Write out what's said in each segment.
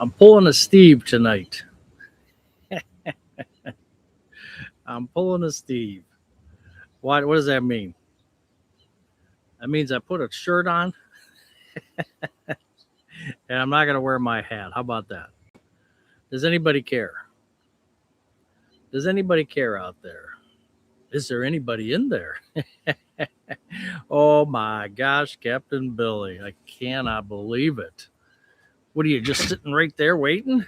I'm pulling a Steve tonight. I'm pulling a Steve. What does that mean? That means I put a shirt on and I'm not going to wear my hat. How about that? Does anybody care? Does anybody care out there? Is there anybody in there? Oh my gosh, Captain Billy. I cannot believe it. What are you just sitting right there waiting?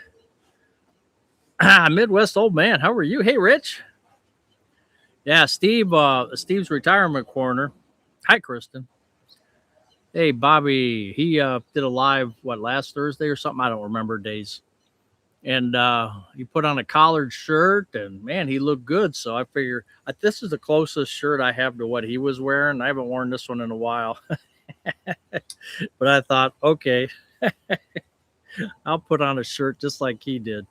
Midwest old man, how are you? Hey, Rich. Yeah, Steve's retirement corner. Hi, Kristen. Hey, Bobby. He did a live last Thursday or something. I don't remember days. And he put on a collared shirt, and man, he looked good. So I figure this is the closest shirt I have to what he was wearing. I haven't worn this one in a while, but I thought, okay, I'll put on a shirt just like he did.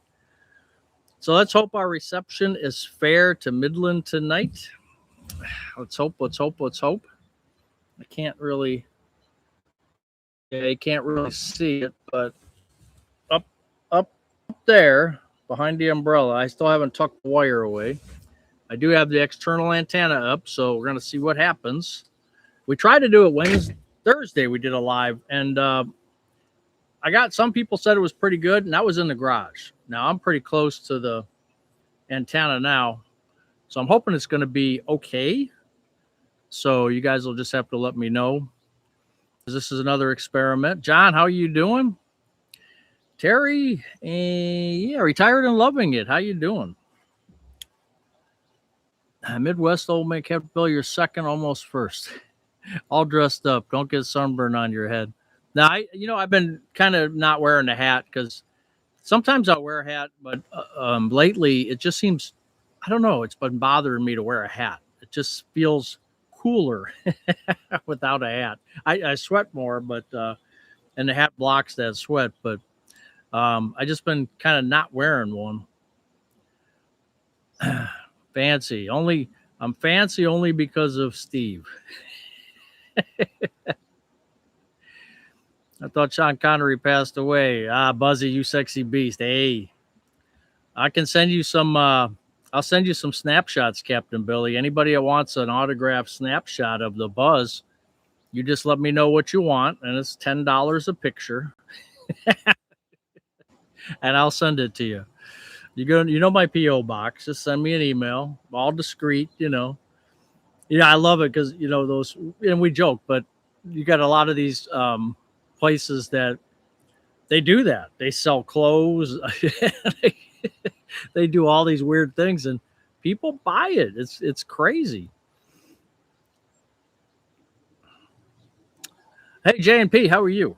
So let's hope our reception is fair to Midland tonight. Let's hope. Let's hope. Let's hope. I can't really. Yeah, you can't really see it, but up there behind the umbrella, I still haven't tucked the wire away. I do have the external antenna up, so we're gonna see what happens. We tried to do it Thursday. We did a live, and I got some people said it was pretty good, and that was in the garage. Now I'm pretty close to the antenna now, so I'm hoping it's going to be okay. So you guys will just have to let me know. This is another experiment. John, how are you doing? Terry, yeah, retired and loving it. How you doing? Midwest old man kept Bill, you're second, almost first. All dressed up. Don't get sunburn on your head. Now, I've been kind of not wearing a hat because sometimes I'll wear a hat, but lately it just seems, I don't know, it's been bothering me to wear a hat. It just feels cooler without a hat. I sweat more, but and the hat blocks that sweat, but I just been kind of not wearing one. Fancy. I'm fancy only because of Steve. I thought Sean Connery passed away. Buzzy, you sexy beast. Hey, I can send you some. I'll send you some snapshots, Captain Billy. Anybody that wants an autographed snapshot of the Buzz, you just let me know what you want, and it's $10 a picture, and I'll send it to you. You know my PO box. Just send me an email, all discreet. I love it because those, and we joke, but you got a lot of these places that they do that. They sell clothes. They do all these weird things, and people buy it. It's crazy. Hey, J&P, how are you?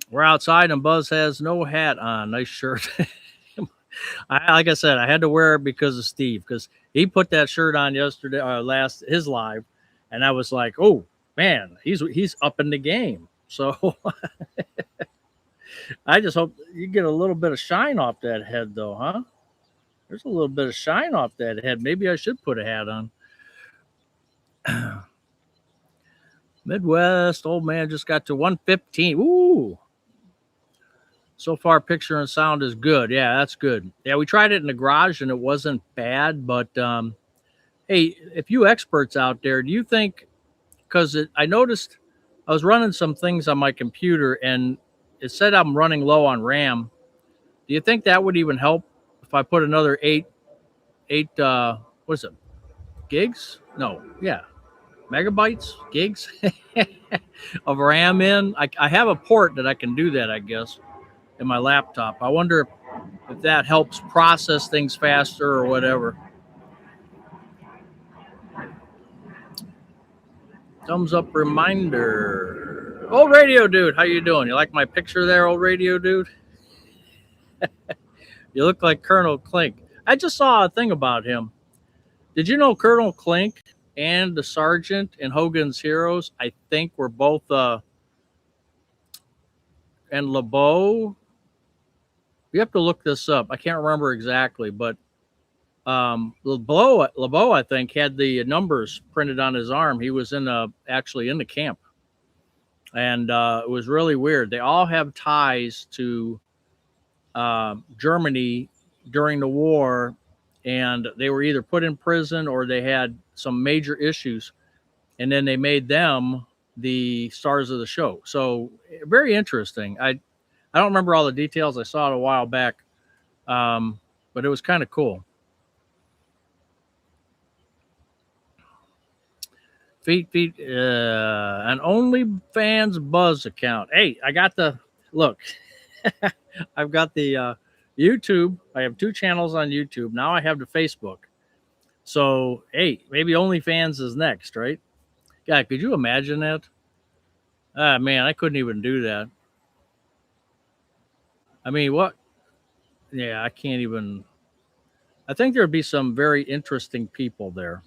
We're outside, and Buzz has no hat on. Nice shirt. Like I said, I had to wear it because of Steve, because he put that shirt on yesterday, his live, and I was like, oh man, he's up in the game. So I just hope you get a little bit of shine off that head, though, huh? There's a little bit of shine off that head. Maybe I should put a hat on. Midwest old man just got to 115. Ooh. So far, picture and sound is good. Yeah, that's good. Yeah, we tried it in the garage and it wasn't bad. But hey, if you experts out there, do you think? Because I noticed I was running some things on my computer and it said I'm running low on RAM. Do you think that would even help if I put another eight? What is it? Gigs? No, yeah, megabytes, gigs of RAM in. I have a port that I can do that, I guess, in my laptop. I wonder if that helps process things faster or whatever. Thumbs up reminder. Old radio dude, how you doing? You like my picture there, old radio dude? You look like Colonel Klink. I just saw a thing about him. Did you know Colonel Klink and the sergeant in Hogan's Heroes, I think, were both and LeBeau? You have to look this up. I can't remember exactly, but LeBeau, I think, had the numbers printed on his arm. He was actually in the camp. and it was really weird. They all have ties to Germany during the war, and they were either put in prison or they had some major issues, and then they made them the stars of the show. So very interesting. I don't remember all the details. I saw it a while back, but it was kind of cool. Feet, an OnlyFans Buzz account. Hey, I got the look. I've got the YouTube. I have 2 channels on YouTube. Now I have the Facebook. So, hey, maybe OnlyFans is next, right? Yeah, could you imagine that? Ah, man, I couldn't even do that. I mean, what? Yeah, I can't even. I think there'd be some very interesting people there.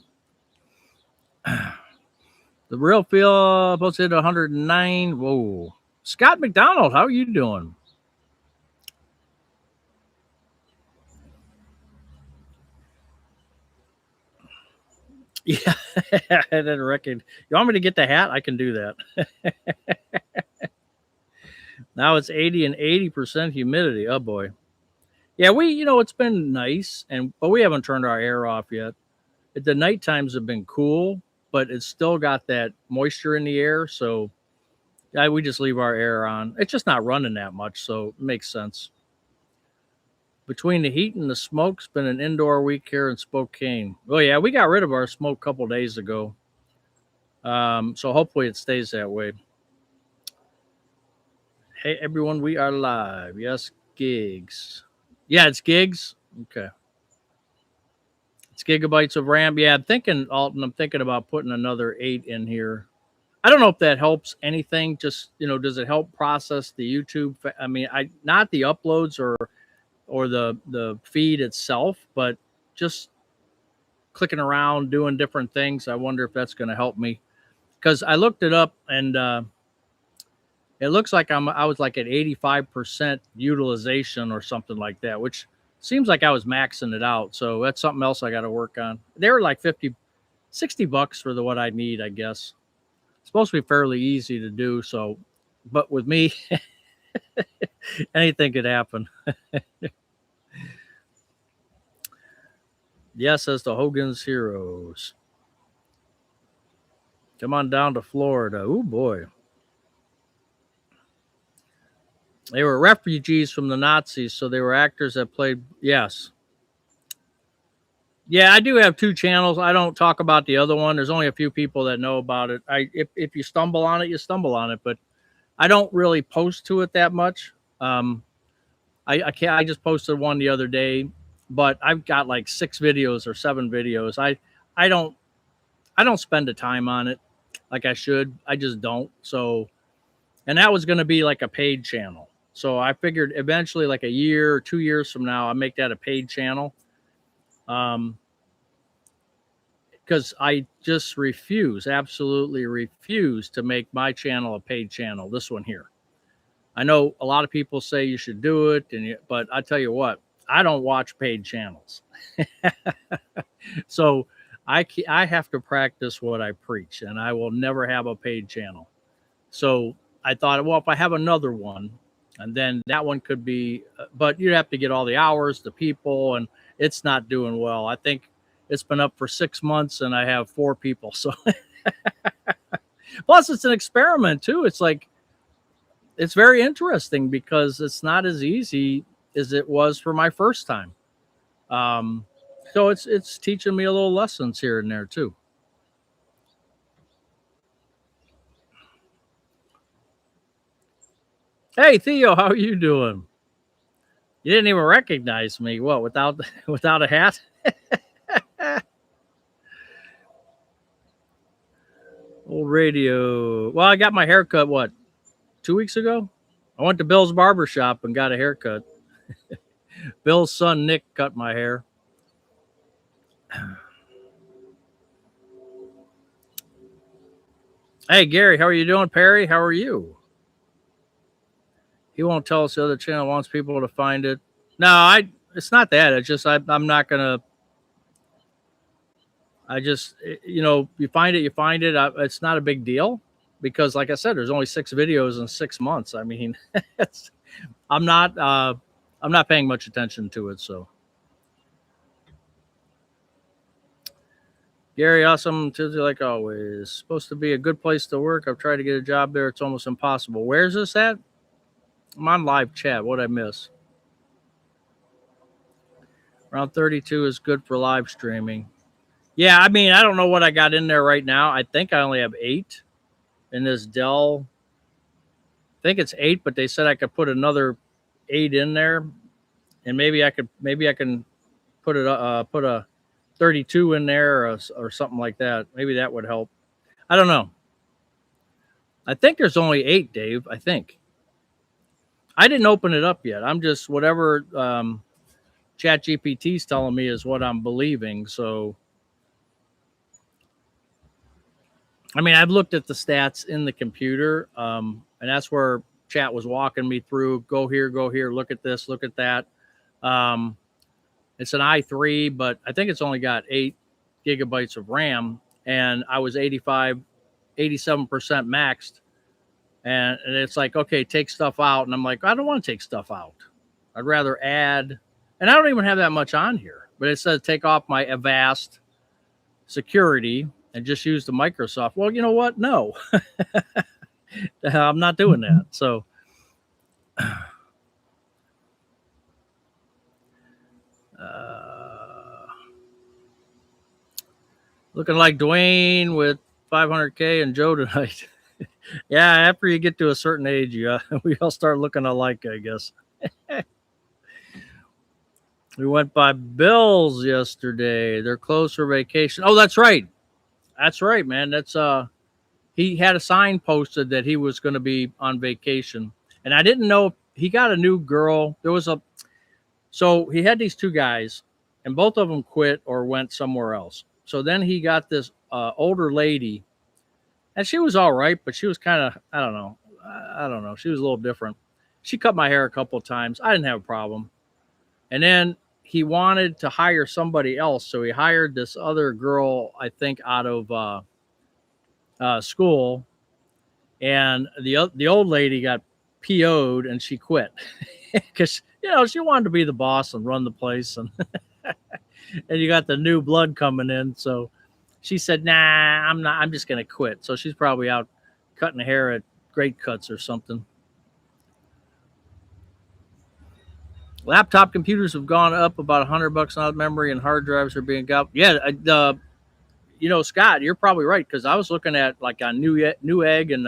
The real feel posted 109. Whoa. Scott McDonald, how are you doing? Yeah, I didn't reckon. You want me to get the hat? I can do that. Now it's 80 and 80% humidity. Oh boy. Yeah, it's been nice, but we haven't turned our air off yet. The night times have been cool, but it's still got that moisture in the air. So yeah, we just leave our air on. It's just not running that much, so it makes sense. Between the heat and the smoke, it's been an indoor week here in Spokane. Oh yeah, we got rid of our smoke a couple days ago. So hopefully it stays that way. Hey everyone, we are live. Yes, gigs. Yeah, it's gigs. Okay. It's gigabytes of RAM. Yeah, I'm thinking, Alton, I'm thinking about putting another 8 in here. I don't know if that helps anything. Just, does it help process the YouTube? I mean, not the uploads or the feed itself, but just clicking around doing different things. I wonder if that's going to help me, because I looked it up, and it looks like I was like at 85% utilization or something like that, which seems like I was maxing it out. So that's something else I got to work on. They were like 50, $60 for what I need, I guess. It's supposed to be fairly easy to do. So, but with me, anything could happen. Yes, as the Hogan's Heroes. Come on down to Florida. Oh boy. They were refugees from the Nazis, so they were actors that played. Yes. Yeah, I do have 2 channels. I don't talk about the other one. There's only a few people that know about it. If you stumble on it, you stumble on it, but I don't really post to it that much. I can't. I just posted one the other day, but I've got like 6 videos or 7 videos. I don't I don't spend the time on it like I should. I just don't. So, and that was going to be like a paid channel. So I figured eventually, like a year or 2 years from now, I'll make that a paid channel. Because I just absolutely refuse to make my channel a paid channel. This one here. I know a lot of people say you should do it, but I tell you what, I don't watch paid channels. So I have to practice what I preach, and I will never have a paid channel. So I thought, well, if I have another one, and then that one could be, but you'd have to get all the hours, the people, and it's not doing well. I think it's been up for 6 months, and I have 4 people. So plus, it's an experiment too. It's like it's very interesting because it's not as easy as it was for my first time. So it's teaching me a little lessons here and there too. Hey Theo, how are you doing? You didn't even recognize me. What, without without a hat? Old radio. Well, I got my haircut 2 weeks ago? I went to Bill's barber shop and got a haircut. Bill's son Nick cut my hair. Hey Gary, how are you doing? Perry, how are you? He won't tell us the other channel wants people to find it. No, it's not that. It's just I'm not gonna. I just you find it, it's not a big deal. because, like I said, there's only 6 videos in 6 months. I mean, it's, I'm not paying much attention to it. So, Gary, awesome Tuesday like always. Supposed to be a good place to work. I've tried to get a job there. It's almost impossible. Where's this at? I'm on live chat. What'd I miss? Around 32 is good for live streaming. Yeah, I mean, I don't know what I got in there right now. I think I only have 8 in this Dell. I think it's 8, but they said I could put another 8 in there, and maybe I can put a 32 in there or something like that. Maybe that would help. I don't know. I think there's only 8, Dave. I think. I didn't open it up yet. I'm just whatever Chat GPT's telling me is what I'm believing. So, I mean, I've looked at the stats in the computer, and that's where Chat was walking me through. Go here, look at this, look at that. It's an i3, but I think it's only got 8 gigabytes of RAM, and I was 87% maxed. And it's like, okay, take stuff out. And I'm like, I don't want to take stuff out. I'd rather add, and I don't even have that much on here, but it says take off my Avast security and just use the Microsoft. Well, you know what? No, I'm not doing that. So, looking like Dwayne with 500K and Joe tonight. Yeah, after you get to a certain age, we all start looking alike, I guess. We went by Bill's yesterday. They're closed for vacation. Oh, that's right. That's right, man. That's he had a sign posted that he was going to be on vacation. And I didn't know if he got a new girl. So he had these 2 guys, and both of them quit or went somewhere else. So then he got this older lady, and she was all right, but she was kind of, I don't know. She was a little different. She cut my hair a couple of times. I didn't have a problem. And then he wanted to hire somebody else. So he hired this other girl, I think, out of school. And the old lady got PO'd and she quit because, she wanted to be the boss and run the place. And, and you got the new blood coming in. So she said, nah, I'm not. I'm just going to quit. So she's probably out cutting hair at Great Cuts or something. Laptop computers have gone up about $100 on memory, and hard drives are being got. Yeah, Scott, you're probably right, because I was looking at like on Newegg and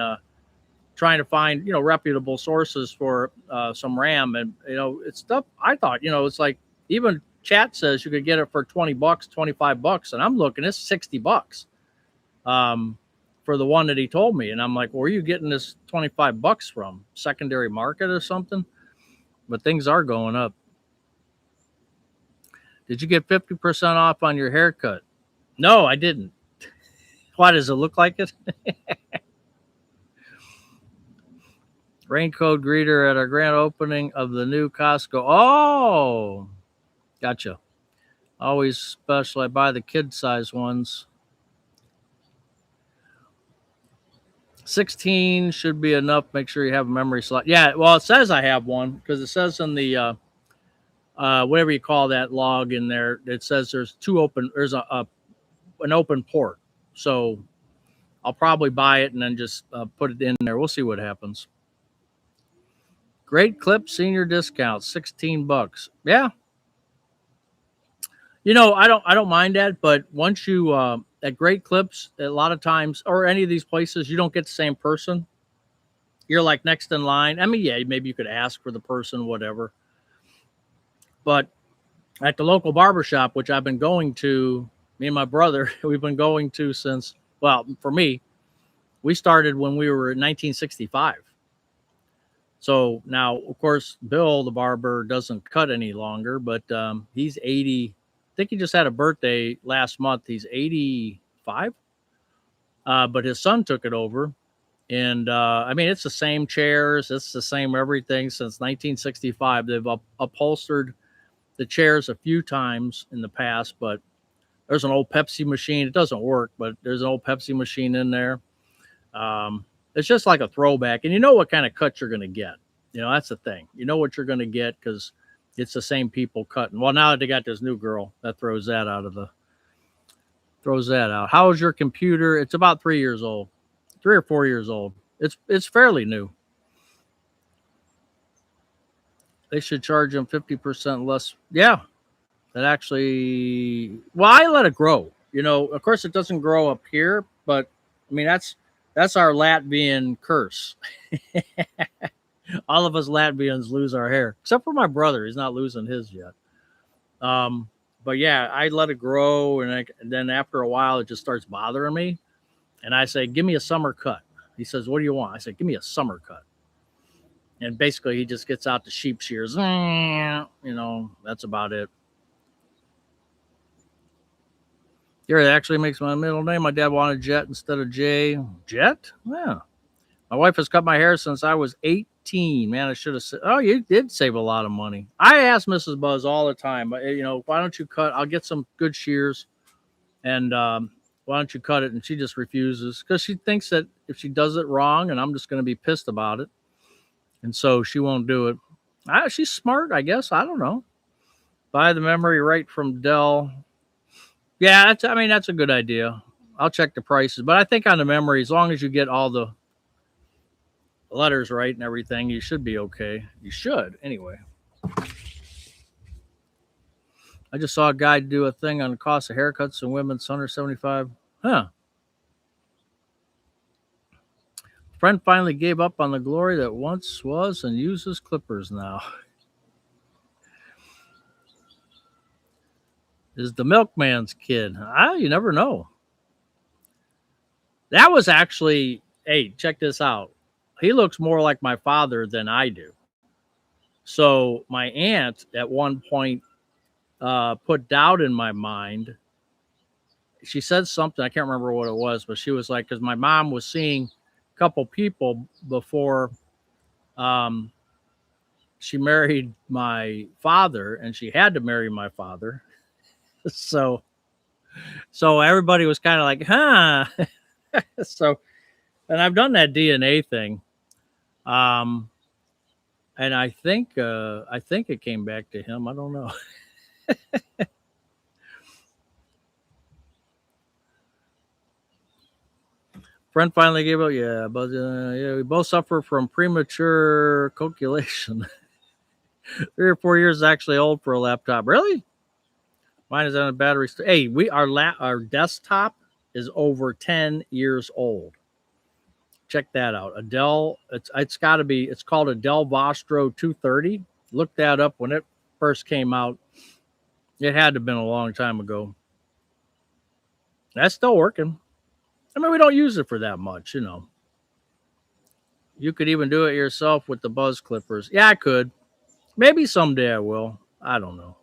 trying to find reputable sources for some RAM, and it's stuff. I thought it's like even Chat says you could get it for $20, $25, and I'm looking it's $60 for the one that he told me, and I'm like, well, where are you getting this $25 from? Secondary market or something? But things are going up. Did you get 50% off on your haircut? No, I didn't. Why, does it look like it? Raincoat greeter at our grand opening of the new Costco. Oh, gotcha. Always special. I buy the kid size ones. 16 should be enough. Make sure you have a memory slot. Yeah, well, it says I have one because it says in the whatever you call that log in there, it says there's an open port. So I'll probably buy it and then just put it in there. We'll see what happens. Great Clip senior discount, $16. Yeah. I don't mind that, but once you at Great Clips, a lot of times, or any of these places, you don't get the same person. You're like next in line. I mean, yeah, maybe you could ask for the person, whatever. But at the local barbershop, which I've been going to, me and my brother, we've been going to since, well, for me, we started when we were in 1965. So now, of course, Bill, the barber, doesn't cut any longer, but he's 80. I think he just had a birthday last month. He's 85. But his son took it over. And I mean, it's the same chairs. It's the same everything since 1965. They've upholstered the chairs a few times in the past, but there's an old Pepsi machine. It doesn't work, but there's an old Pepsi machine in there. It's just like a throwback, and you know what kind of cut you're going to get. You know, that's the thing. You know what you're going to get because it's the same people cutting. Well, now that they got this new girl, that throws that out. How is your computer? It's about 3 years old, 3 or 4 years old. It's fairly new. They should charge them 50% less. Yeah, that actually. Well, I let it grow. You know, of course, it doesn't grow up here, but I mean that's our Latvian curse. All of us Latvians lose our hair, except for my brother. He's not losing his yet. But yeah, I let it grow, and then after a while, it just starts bothering me. And I say, "Give me a summer cut." He says, "What do you want?" I said, "Give me a summer cut." And basically, he just gets out the sheep shears. You know, that's about it. Gary, that actually makes my middle name. My dad wanted Jet instead of Jay. Jet? Yeah. My wife has cut my hair since I was 18. Man, I should have said, oh, you did save a lot of money. I ask Mrs. Buzz all the time, you know, why don't you cut? I'll get some good shears and why don't you cut it? And she just refuses because she thinks that if she does it wrong and I'm just going to be pissed about it. And so she won't do it. She's smart, I guess. I don't know. Buy the memory right from Dell. Yeah, that's a good idea. I'll check the prices, but I think on the memory, as long as you get all the letters right and everything, you should be okay. You should, anyway. I just saw a guy do a thing on the cost of haircuts and women's under 75. Huh. Friend finally gave up on the glory that once was and uses clippers now. Is the milkman's kid? You never know. That was actually, hey, check this out. He looks more like my father than I do. So my aunt at one point put doubt in my mind. She said something, I can't remember what it was, but she was like, because my mom was seeing a couple people before she married my father, and she had to marry my father. So everybody was kind of like, huh. So, and I've done that DNA thing. And I think it came back to him. I don't know. Friend finally gave up. Yeah, but yeah, we both suffer from premature coagulation. 3 or 4 years is actually old for a laptop. Really? Mine is on a battery. Hey, our desktop is over 10 years old. Check that out. A Dell. It's got to be. It's called a Dell Vostro 230. Look that up when it first came out. It had to have been a long time ago. That's still working. I mean, we don't use it for that much, you know. You could even do it yourself with the buzz clippers. Yeah, I could. Maybe someday I will. I don't know.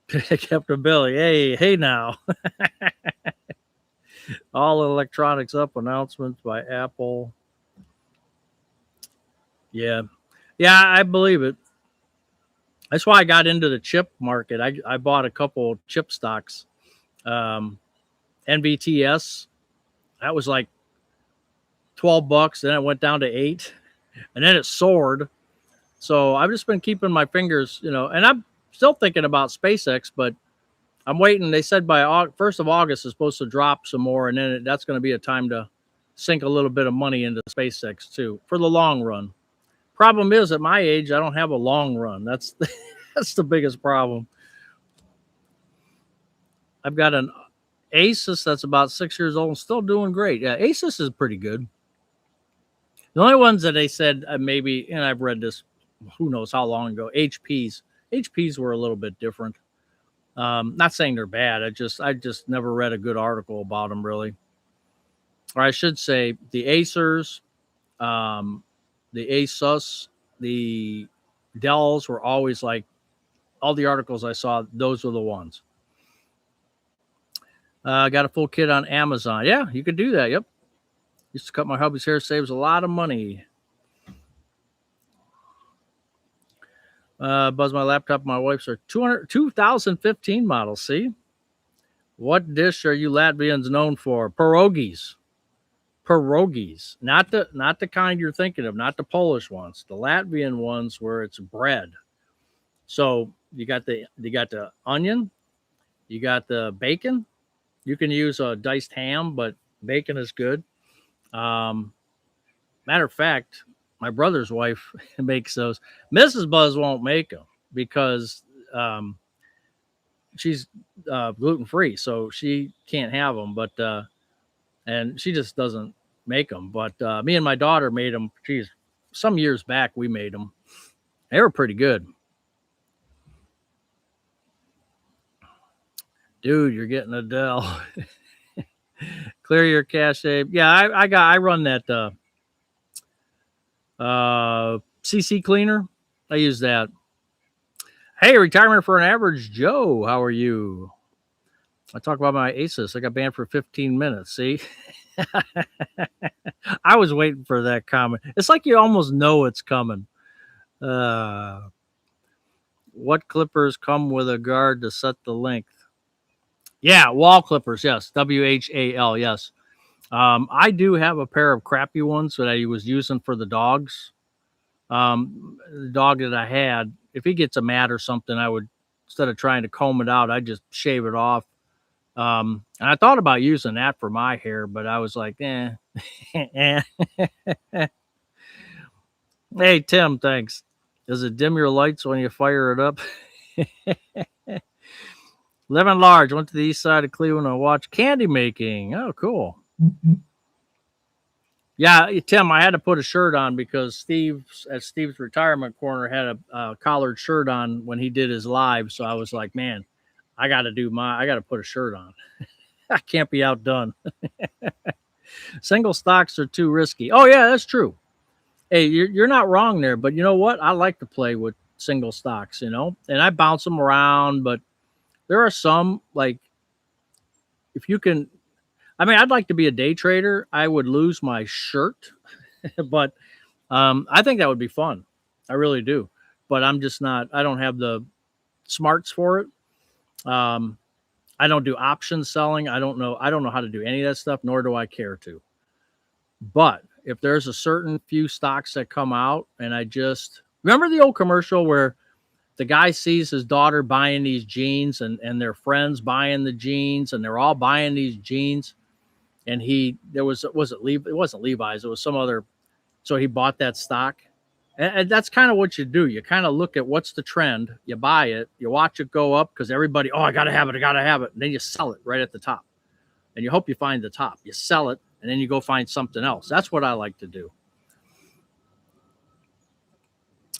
Captain Billy. Hey now. All electronics up announcements by Apple. Yeah. Yeah, I believe it. That's why I got into the chip market. I bought a couple chip stocks. NVTS. That was like $12. Then it went down to $8. And then it soared. So I've just been keeping my fingers, you know, and I'm still thinking about SpaceX, but I'm waiting. They said by 1st of August is supposed to drop some more, and then that's going to be a time to sink a little bit of money into SpaceX too for the long run. Problem is, at my age, I don't have a long run. That's the biggest problem. I've got an Asus that's about 6 years old and still doing great. Yeah, Asus is pretty good. The only ones that they said maybe, and I've read this, who knows how long ago, HPs were a little bit different. Not saying they're bad. I just never read a good article about them really. Or I should say the Acers, the Asus, the Dells were always like, all the articles I saw, those were the ones. Got a full kit on Amazon. Yeah, you could do that. Yep. Used to cut my hubby's hair, saves a lot of money. Buzz my laptop. My wife's are 2015 models. See, what dish are you Latvians known for? Pierogies. pierogies, not the kind you're thinking of, not the Polish ones, the Latvian ones where it's bread. So you got the onion, you got the bacon. You can use a diced ham, but bacon is good. Um, Matter of fact, my brother's wife makes those. Mrs. Buzz won't make them because um, she's gluten free, so she can't have them. But and she just doesn't make them. But me and my daughter made them. Geez, some years back we made them. They were pretty good. Dude, you're getting Adele. Clear your cache. Yeah, I run that CC cleaner. I use that. Hey, retirement for an average Joe. How are you? I talk about my ASUS. I got banned for 15 minutes. See, I was waiting for that comment. It's like you almost know it's coming. What clippers come with a guard to set the length? Yeah, wall clippers. Yes, WHAL. Yes. I do have a pair of crappy ones that I was using for the dogs. The dog that I had, if he gets a mat or something, I would, instead of trying to comb it out, I just shave it off. And I thought about using that for my hair, but I was like, eh. Hey, Tim, thanks. Does it dim your lights when you fire it up? Living large, went to the east side of Cleveland and watched candy making. Oh, cool. Yeah, Tim, I had to put a shirt on because Steve's retirement corner had a collared shirt on when he did his live. So I was like, man, I got to put a shirt on. I can't be outdone. Single stocks are too risky. Oh yeah, that's true. Hey, you're not wrong there, but you know what? I like to play with single stocks, and I bounce them around, but there are some, like, if you can, I mean, I'd like to be a day trader. I would lose my shirt, but I think that would be fun. I really do. But I'm just not, I don't have the smarts for it. I don't do option selling. I don't know how to do any of that stuff, nor do I care to. But if there's a certain few stocks that come out, and I just remember the old commercial where the guy sees his daughter buying these jeans and their friends buying the jeans, and they're all buying these jeans. And it wasn't Levi's, it was some other. So he bought that stock. And that's kind of what you do. You kind of look at what's the trend, you buy it, you watch it go up because everybody, I got to have it. And then you sell it right at the top. And you hope you find the top. You sell it, and then you go find something else. That's what I like to do.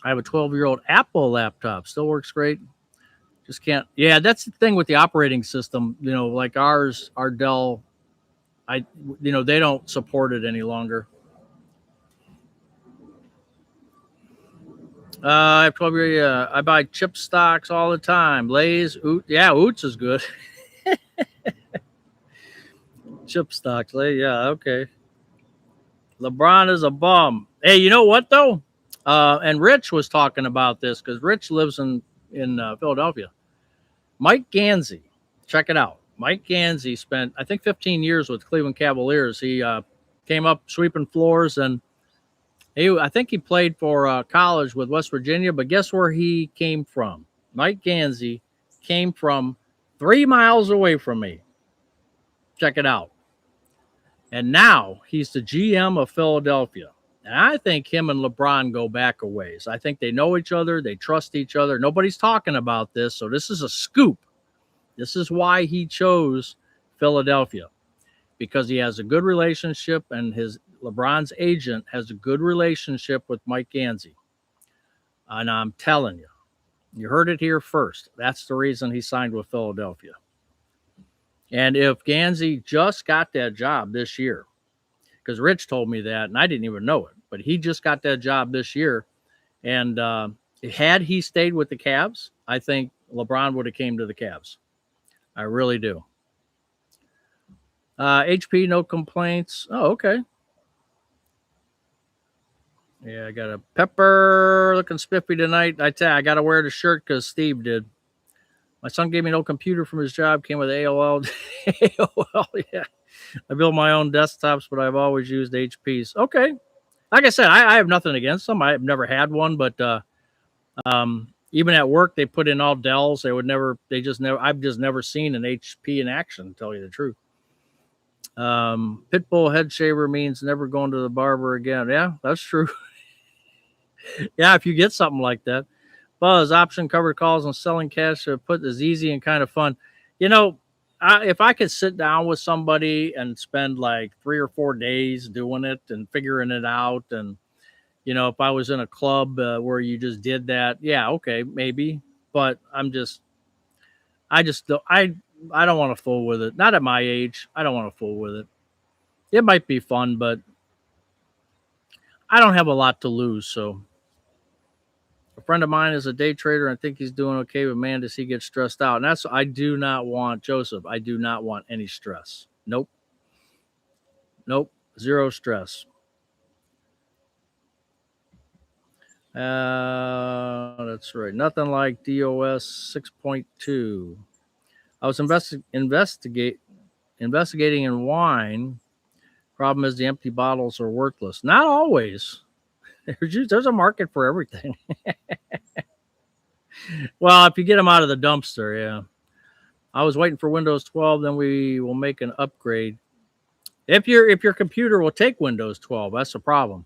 I have a 12-year-old Apple laptop. Still works great. Just can't. Yeah, that's the thing with the operating system. Like our Dell, they don't support it any longer. I have 12 years. Yeah, I buy chip stocks all the time. Lay's, Oots is good. Chip stocks, yeah, okay. LeBron is a bum. Hey, you know what though? And Rich was talking about this because Rich lives in Philadelphia. Mike Gansey, check it out. Mike Gansey spent, I think, 15 years with Cleveland Cavaliers. He came up sweeping floors, and I think he played for college with West Virginia. But guess where he came from? Mike Gansey came from 3 miles away from me. Check it out. And now he's the GM of Philadelphia. And I think him and LeBron go back a ways. I think they know each other. They trust each other. Nobody's talking about this. So this is a scoop. This is why he chose Philadelphia, because he has a good relationship, and LeBron's agent has a good relationship with Mike Gansey. And I'm telling you, you heard it here first. That's the reason he signed with Philadelphia. And if Gansey just got that job this year, because Rich told me that, and I didn't even know it, but he just got that job this year. And had he stayed with the Cavs, I think LeBron would have came to the Cavs. I really do. HP, no complaints. Oh, okay. Yeah, I got a Pepper looking spiffy tonight. I tell you, I got to wear the shirt because Steve did. My son gave me no computer from his job. Came with AOL. AOL, yeah. I build my own desktops, but I've always used HPs. Okay. Like I said, I have nothing against them. I've never had one, but even at work, they put in all Dells. I've just never seen an HP in action, to tell you the truth. Pitbull head shaver means never going to the barber again. Yeah, that's true. Yeah, if you get something like that. Buzz, option covered calls and selling cash put is easy and kind of fun. You know, if I could sit down with somebody and spend like 3 or 4 days doing it and figuring it out, and if I was in a club where you just did that, yeah, okay, maybe. But I just don't, I don't want to fool with it. Not at my age. I don't want to fool with it. It might be fun, but I don't have a lot to lose. So a friend of mine is a day trader. And I think he's doing okay, but man, does he get stressed out? And I do not want Joseph. I do not want any stress. Nope. Nope. Zero stress. That's right. Nothing like DOS 6.2. I was investigating in wine. Problem is the empty bottles are worthless. Not always. There's a market for everything. Well, if you get them out of the dumpster, yeah. I was waiting for Windows 12, then we will make an upgrade. If your computer will take Windows 12, that's the problem.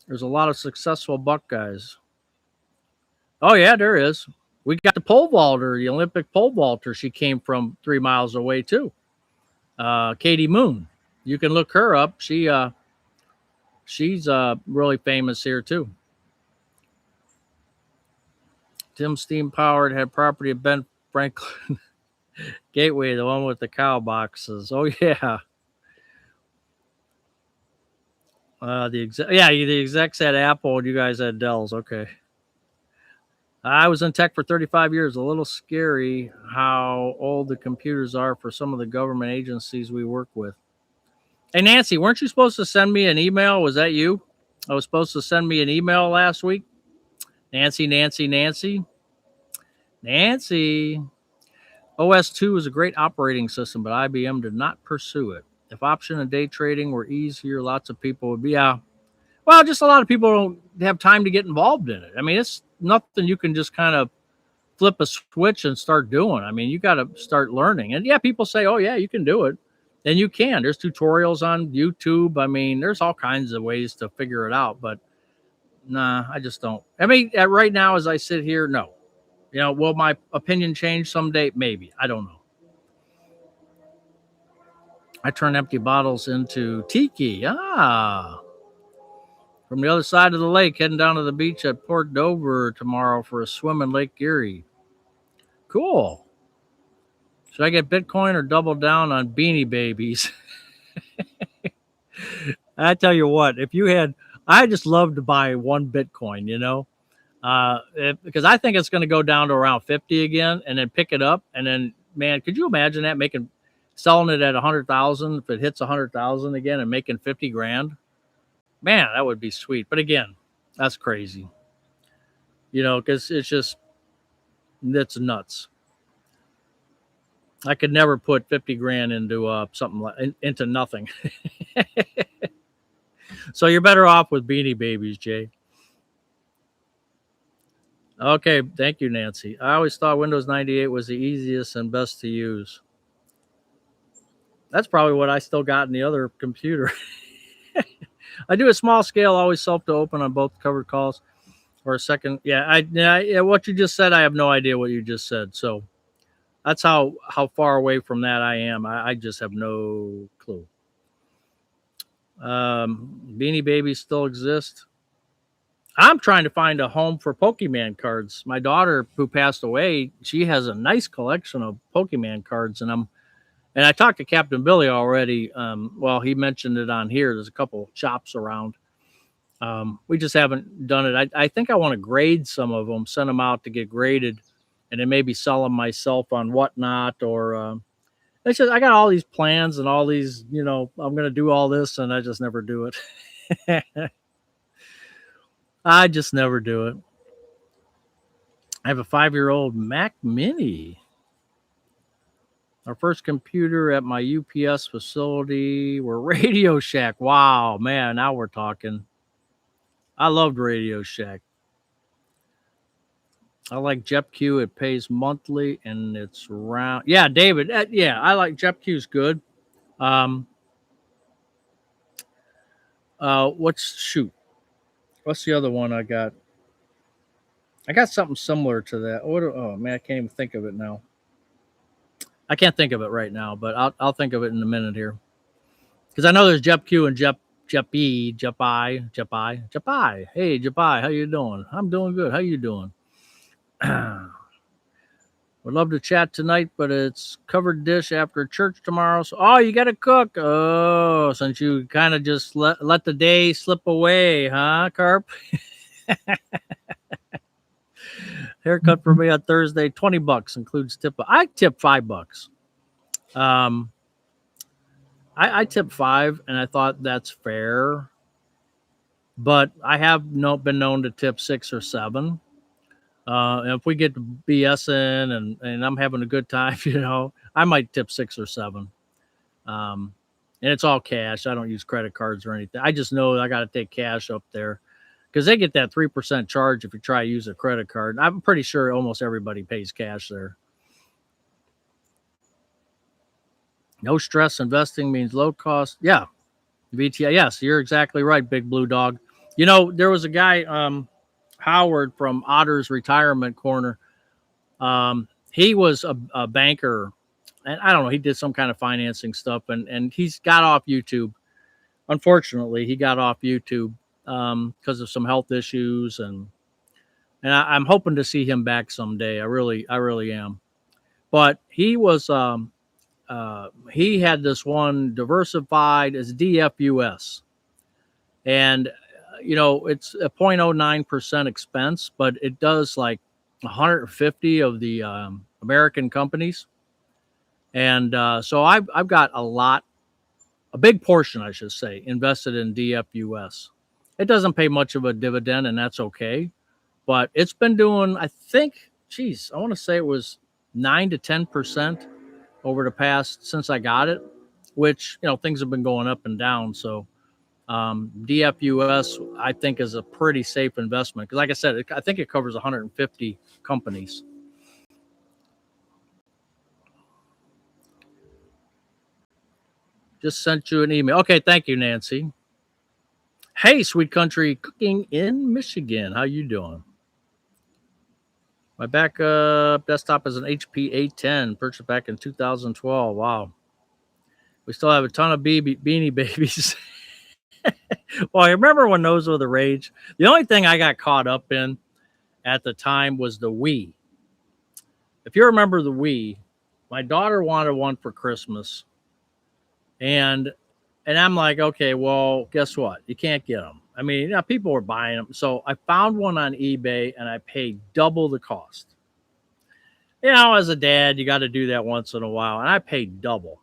There's a lot of successful buck guys. Oh yeah, there is. We got the pole vaulter, the Olympic pole vaulter. She came from 3 miles away too. Katie Moon. You can look her up. She's really famous here too. Tim Steam Powered had property at Ben Franklin Gateway, the one with the cow boxes. Oh yeah. The execs had Apple and you guys had Dells. Okay. I was in tech for 35 years. A little scary how old the computers are for some of the government agencies we work with. Hey, Nancy, weren't you supposed to send me an email? Was that you? I was supposed to send me an email last week. Nancy. OS2 is a great operating system, but IBM did not pursue it. If option and day trading were easier, lots of people would be out. Well, just a lot of people don't have time to get involved in it. I mean, it's nothing you can just kind of flip a switch and start doing. I mean, you got to start learning. And yeah, people say, oh, yeah, you can do it. And you can. There's tutorials on YouTube. I mean, there's all kinds of ways to figure it out. But nah, I just don't. I mean, right now, as I sit here, no. Will my opinion change someday? Maybe. I don't know. I turn empty bottles into tiki. From the other side of the lake, heading down to the beach at Port Dover tomorrow for a swim in Lake Erie. Cool. Should I get Bitcoin or double down on Beanie Babies? I tell you what, I just love to buy one Bitcoin, because I think it's going to go down to around 50 again and then pick it up. And then, man, could you imagine that selling it at 100,000 if it hits 100,000 again and making 50 grand? Man, that would be sweet. But again, that's crazy. Because it's nuts. I could never put 50 grand into into nothing. So you're better off with Beanie Babies, Jay. Okay, thank you, Nancy. I always thought Windows 98 was the easiest and best to use. That's probably what I still got in the other computer. I do a small scale, always self to open on both covered calls or a second. Yeah, what you just said, I have no idea what you just said. So that's how far away from that I am. I just have no clue. Beanie Babies still exist. I'm trying to find a home for Pokemon cards. My daughter, who passed away, she has a nice collection of Pokemon cards, and I talked to Captain Billy already. He mentioned it on here. There's a couple shops around. We just haven't done it. I think I want to grade some of them, send them out to get graded, and then maybe sell them myself on Whatnot. Or it's just I got all these plans and all these, I'm going to do all this, and I just never do it. I just never do it. I have a 5-year-old Mac Mini. Our first computer at my UPS facility were Radio Shack. Wow, man, now we're talking. I loved Radio Shack. I like JepQ. It pays monthly and it's round. Yeah, David. Yeah, I like JepQ's good. What's the other one I got? I got something similar to that. Oh man, I can't even think of it now. I can't think of it right now, but I'll think of it in a minute here. Because I know there's JepQ and Jepi. Hey, Jepi, how you doing? I'm doing good. How you doing? Would love to chat tonight, but it's covered dish after church tomorrow. So, oh, you got to cook. Oh, since you kind of just let the day slip away, huh, Carp? Haircut for me on Thursday, $20 includes tip. I tip $5. I tip $5, and I thought that's fair. But I have been known to tip 6 or 7. And if we get to BSing and I'm having a good time, I might tip 6 or 7. And it's all cash. I don't use credit cards or anything. I just know I got to take cash up there because they get that 3% charge if you try to use a credit card. I'm pretty sure almost everybody pays cash there. No stress investing means low cost. Yeah. VTI. Yes, you're exactly right, Big Blue Dog. There was a guy, Howard from Otter's Retirement Corner. He was a banker, and I don't know, he did some kind of financing stuff, and he's got off YouTube. Unfortunately, he got off YouTube because of some health issues, and I'm hoping to see him back someday. I really am. But he was he had this one diversified as DFUS, and it's a 0.09% expense, but it does like 150 of the American companies. And so I've got a big portion, I should say, invested in DFUS. It doesn't pay much of a dividend, and that's okay. But it's been doing, I think, I want to say it was 9 to 10% over the past, since I got it, which, things have been going up and down. So DFUS, I think, is a pretty safe investment because, like I said, I think it covers 150 companies. Just sent you an email. Okay, thank you, Nancy. Hey, Sweet Country Cooking in Michigan. How you doing? My backup desktop is an HP A10, purchased back in 2012. Wow. We still have a ton of Beanie Babies. Well, I remember when those were the rage. The only thing I got caught up in at the time was the Wii. If you remember the Wii, my daughter wanted one for Christmas. And I'm like, okay, well, guess what? You can't get them. I mean, people were buying them. So I found one on eBay and I paid double the cost. As a dad, you got to do that once in a while. And I paid double.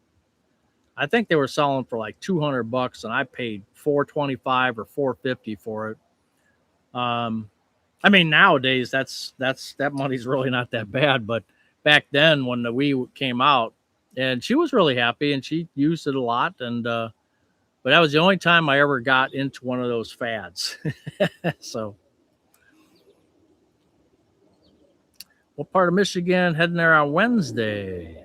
I think they were selling for like $200 and I paid $425 or $450 for it. I mean, nowadays that money's really not that bad. But back then when the Wii came out, and she was really happy and she used it a lot. And, but that was the only time I ever got into one of those fads. So what part of Michigan? Heading there on Wednesday.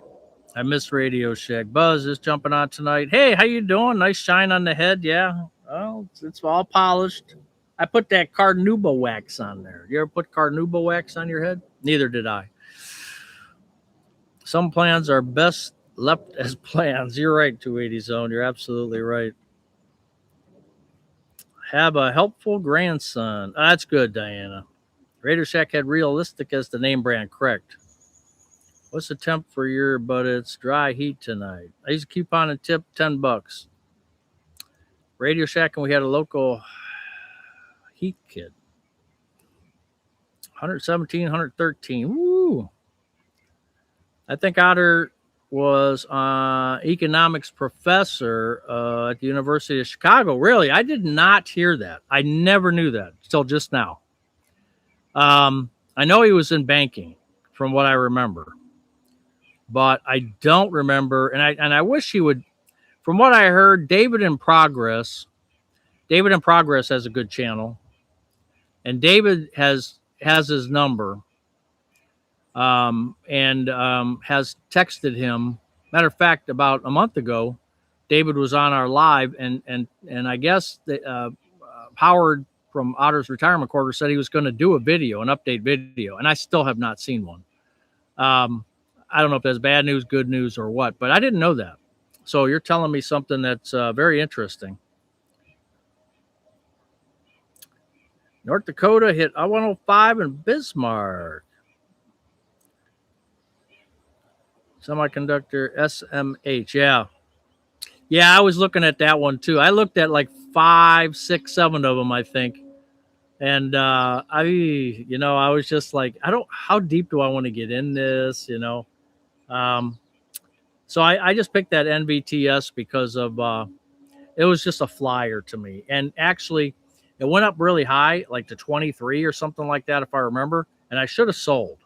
I miss Radio Shack. Buzz is jumping on tonight. Hey, how you doing? Nice shine on the head. Yeah. Well, it's all polished. I put that Carnauba wax on there. You ever put Carnauba wax on your head? Neither did I. Some plans are best left as plans. You're right, 280 Zone. You're absolutely right. Have a helpful grandson. That's good, Diana. Radio Shack had realistic as the name brand, correct. What's the temp for your, but it's dry heat tonight? I used a coupon and tip $10. Radio Shack, and we had a local heat kit. 117, 113. Woo! I think Otter was economics professor at the University of Chicago. Really? I did not hear that. I never knew that till just now. I know he was in banking from what I remember. but I don't remember. And I wish he would. From what I heard, David in Progress has a good channel, and David has his number, and has texted him. Matter of fact, about a month ago, David was on our live, and I guess Howard from Otter's Retirement Quarter said he was going to do a video, an update video, and I still have not seen one. I don't know if that's bad news, good news, or what, but I didn't know that. So you're telling me something that's very interesting. North Dakota hit I-105 in Bismarck. Semiconductor SMH, yeah. Yeah, I was looking at that one too. I looked at like 5, 6, 7 of them, I think. And I was just like, how deep do I want to get in this, so I just picked that NVTS because of it was just a flyer to me. And actually, it went up really high, like to 23 or something like that, if I remember. And I should have sold,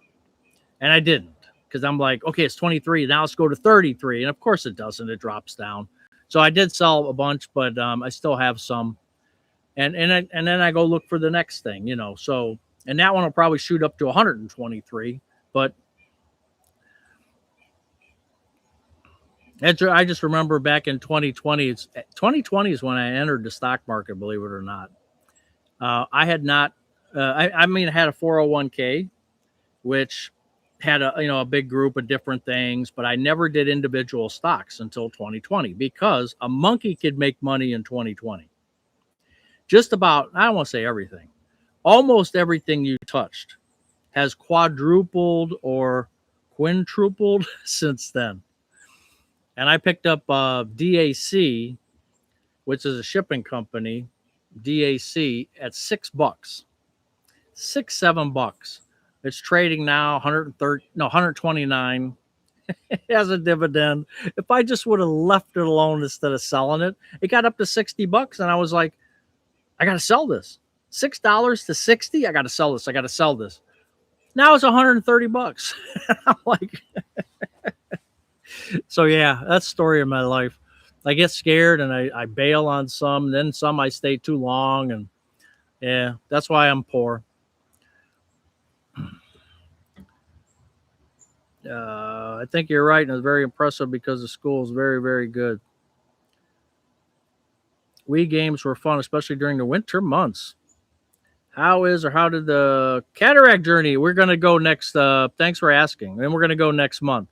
and I didn't, because I'm like, okay, it's 23. Now let's go to 33. And of course it doesn't. It drops down. So I did sell a bunch, but I still have some. And then I go look for the next thing, So, and that one will probably shoot up to 123. But I just remember back in 2020. 2020 is when I entered the stock market, believe it or not. I had not. I had a 401k, which had a big group of different things, but I never did individual stocks until 2020, because a monkey could make money in 2020. Just about, I don't want to say everything, almost everything you touched has quadrupled or quintupled since then. And I picked up DAC, which is a shipping company, DAC, at $6, $7. It's trading now 129. It has a dividend. If I just would have left it alone instead of selling it, it got up to $60, and I was like, I got to sell this. $6 to 60. I got to sell this. I got to sell this. Now it's $130. I'm like, so yeah, that's the story of my life. I get scared and I bail on some, and then some I stay too long, and yeah, that's why I'm poor. I think you're right, and it's very impressive because the school is very, very good. Wii games were fun, especially during the winter months. How did the cataract journey? We're going to go next. Thanks for asking. And we're going to go next month.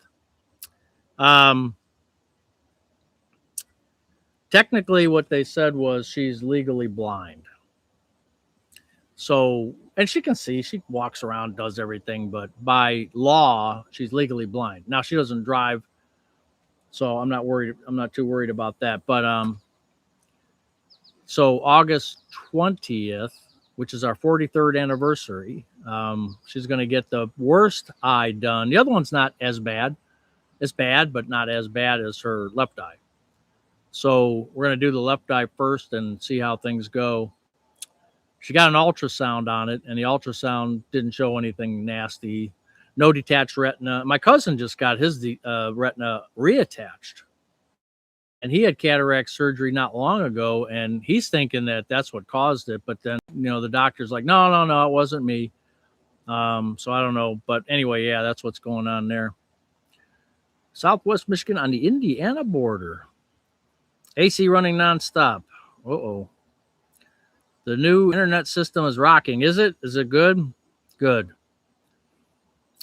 Technically, what they said was she's legally blind. So, and she can see, she walks around, does everything, but by law, she's legally blind. Now, she doesn't drive, so I'm not worried. I'm not too worried about that. But so August 20th, which is our 43rd anniversary, she's going to get the worst eye done. The other one's not as bad. It's bad, but not as bad as her left eye. So we're going to do the left eye first and see how things go. She got an ultrasound on it, and the ultrasound didn't show anything nasty. No detached retina. My cousin just got his retina reattached, and he had cataract surgery not long ago, and he's thinking that that's what caused it. But then, the doctor's like, no, it wasn't me. So I don't know. But anyway, yeah, that's what's going on there. Southwest Michigan on the Indiana border. AC running nonstop. Uh-oh. The new internet system is rocking. Is it? Is it good? Good.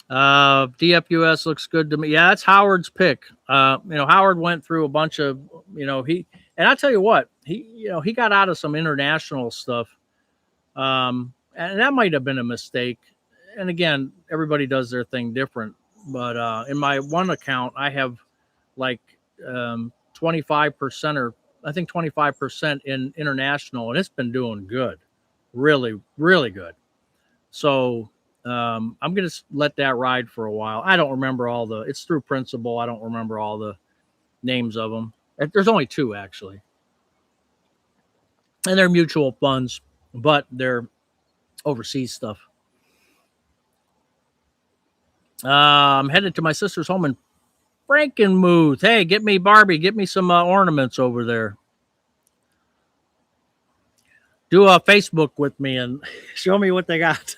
DFUS looks good to me. Yeah, that's Howard's pick. Howard went through a bunch of, and I tell you what, he got out of some international stuff. And that might have been a mistake. And again, everybody does their thing different. But in my one account, I have like 25% or I think 25% in international, and it's been doing good. Really, really good. So I'm going to let that ride for a while. I don't remember it's through Principal. I don't remember all the names of them. There's only 2 actually. And they're mutual funds, but they're overseas stuff. I'm headed to my sister's home in Frankenmuth. Hey, get me Barbie. Get me some ornaments over there. Do a Facebook with me and show me what they got.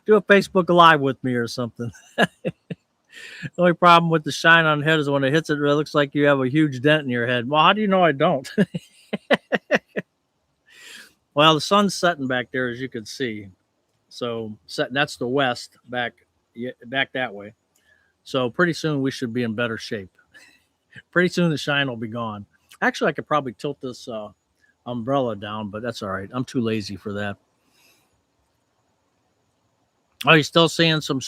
Do a Facebook Live with me or something. The only problem with the shine on the head is when it hits it, it looks like you have a huge dent in your head. Well, how do you know I don't? Well, the sun's setting back there, as you can see. So that's the west back that way. So pretty soon we should be in better shape. Pretty soon the shine will be gone. Actually, I could probably tilt this umbrella down, but that's all right. I'm too lazy for that. Oh, you still seeing some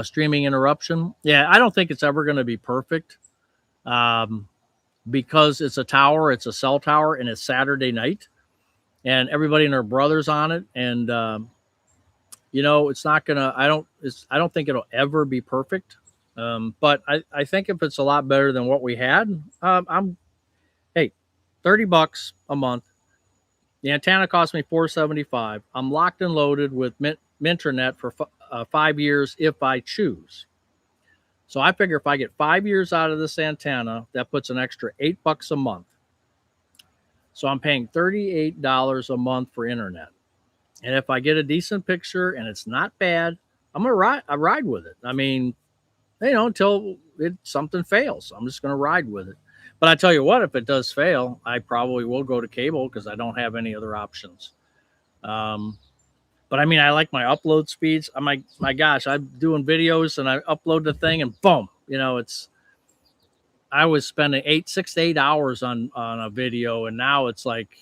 streaming interruption? Yeah, I don't think it's ever going to be perfect because it's a tower, it's a cell tower, and it's Saturday night, and everybody and their brothers on it, and it's not gonna. I don't think it'll ever be perfect, but I think if it's a lot better than what we had, hey, $30 a month. The antenna cost me $475. I'm locked and loaded with Minternet for 5 years if I choose. So I figure if I get 5 years out of this antenna, that puts an extra $8 a month. So I'm paying $38 a month for internet. And if I get a decent picture and it's not bad, I'm gonna ride with it. I mean, until something fails, I'm just gonna ride with it. But I tell you what, if it does fail, I probably will go to cable because I don't have any other options. But I mean, I like my upload speeds. I'm like, my gosh, I'm doing videos and I upload the thing and boom, I was spending 6 to 8 hours on a video, and now it's like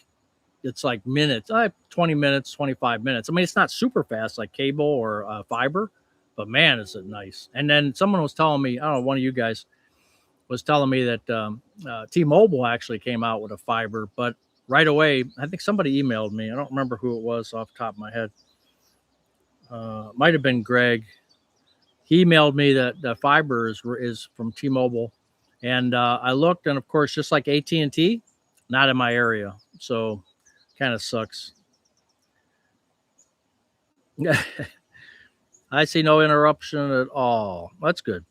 minutes, 20 minutes, 25 minutes. I mean, it's not super fast like cable or fiber, but man, is it nice. And then someone was telling me, I don't know, one of you guys was telling me that T-Mobile actually came out with a fiber, but right away, I think somebody emailed me. I don't remember who it was off the top of my head. Might have been Greg. He emailed me that the fiber is from T-Mobile, and I looked, and of course, just like AT&T, not in my area, so kind of sucks. I see no interruption at all. That's good.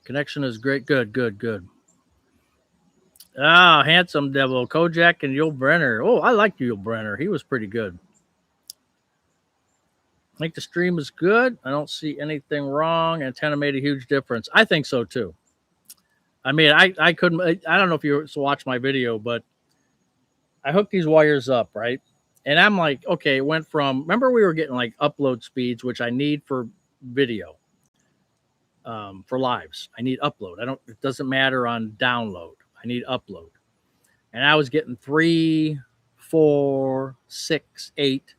Connection is great. Good. Ah, Handsome Devil, Kojak, and Yul Brenner. Oh, I liked Yul Brenner. He was pretty good. I think the stream is good. I don't see anything wrong. Antenna made a huge difference. I think so too. I mean, I couldn't. I don't know if you watched my video, but I hooked these wires up, right? And I'm like, okay, it went from. Remember, we were getting like upload speeds, which I need for video. For lives, I need upload. It doesn't matter on download. I need upload. And I was getting 3, 4, 6, 8.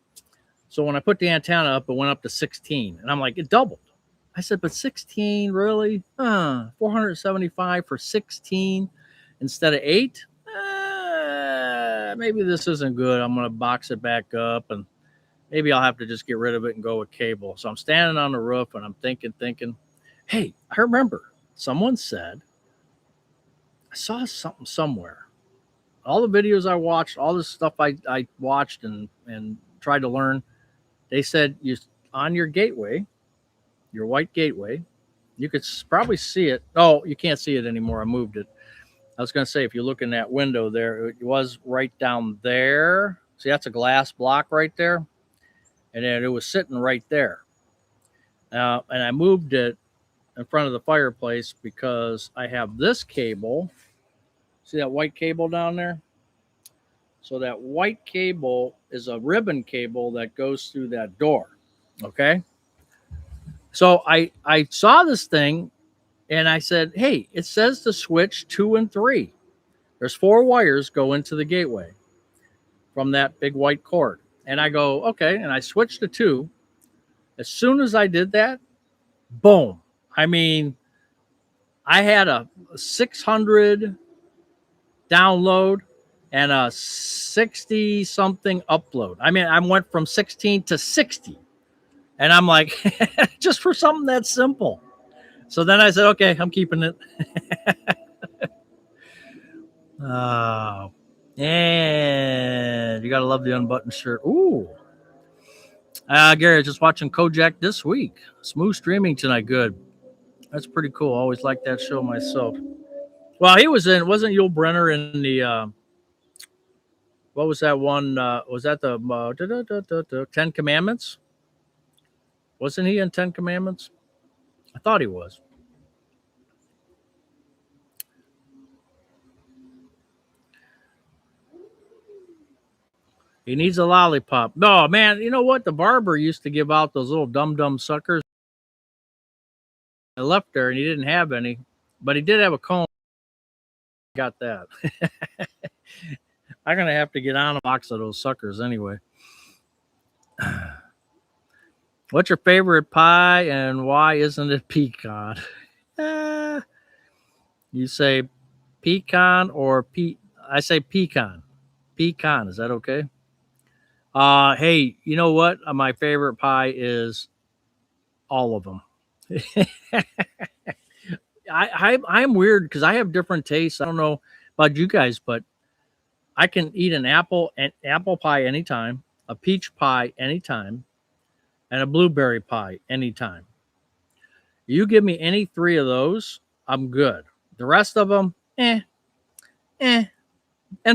So when I put the antenna up, it went up to 16. And I'm like, it doubled. I said, but 16, really? 475 for 16 instead of 8? Maybe this isn't good. I'm going to box it back up, and maybe I'll have to just get rid of it and go with cable. So I'm standing on the roof, and I'm thinking, hey, I remember someone said, I saw something somewhere. All the videos I watched, all the stuff I watched and tried to learn, they said on your gateway, your white gateway, you could probably see it. Oh, you can't see it anymore. I moved it. I was going to say, if you look in that window there, it was right down there. See, that's a glass block right there. And then it was sitting right there. And I moved it in front of the fireplace because I have this cable. See that white cable down there? So that white cable is a ribbon cable that goes through that door. Okay. So I saw this thing and I said, hey, it says to switch 2 and 3. There's 4 wires go into the gateway from that big white cord. And I go, okay. And I switched to 2. As soon as I did that, boom. I mean, I had a 600 download and a 60 something upload. I mean, I went from 16 to 60. And I'm like, just for something that simple. So then I said, okay, I'm keeping it. And you got to love the unbuttoned shirt. Ooh. Gary, I was just watching Kojak this week. Smooth streaming tonight. Good. That's pretty cool. Always liked that show myself. Well, he was in, wasn't Yul Brenner in the, what was that one? Was that the Ten Commandments? Wasn't he in Ten Commandments? I thought he was. He needs a lollipop. No, man, you know what? The barber used to give out those little dum suckers. I left there and he didn't have any, but he did have a comb. Got that. I'm going to have to get on a box of those suckers anyway. What's your favorite pie and why isn't it pecan? You say pecan or I say pecan. Pecan, is that okay? Hey, you know what? My favorite pie is all of them. I'm weird because I have different tastes. I don't know about you guys, but I can eat an apple pie anytime, a peach pie anytime, and a blueberry pie anytime. You give me any three of those, I'm good. The rest of them, eh. And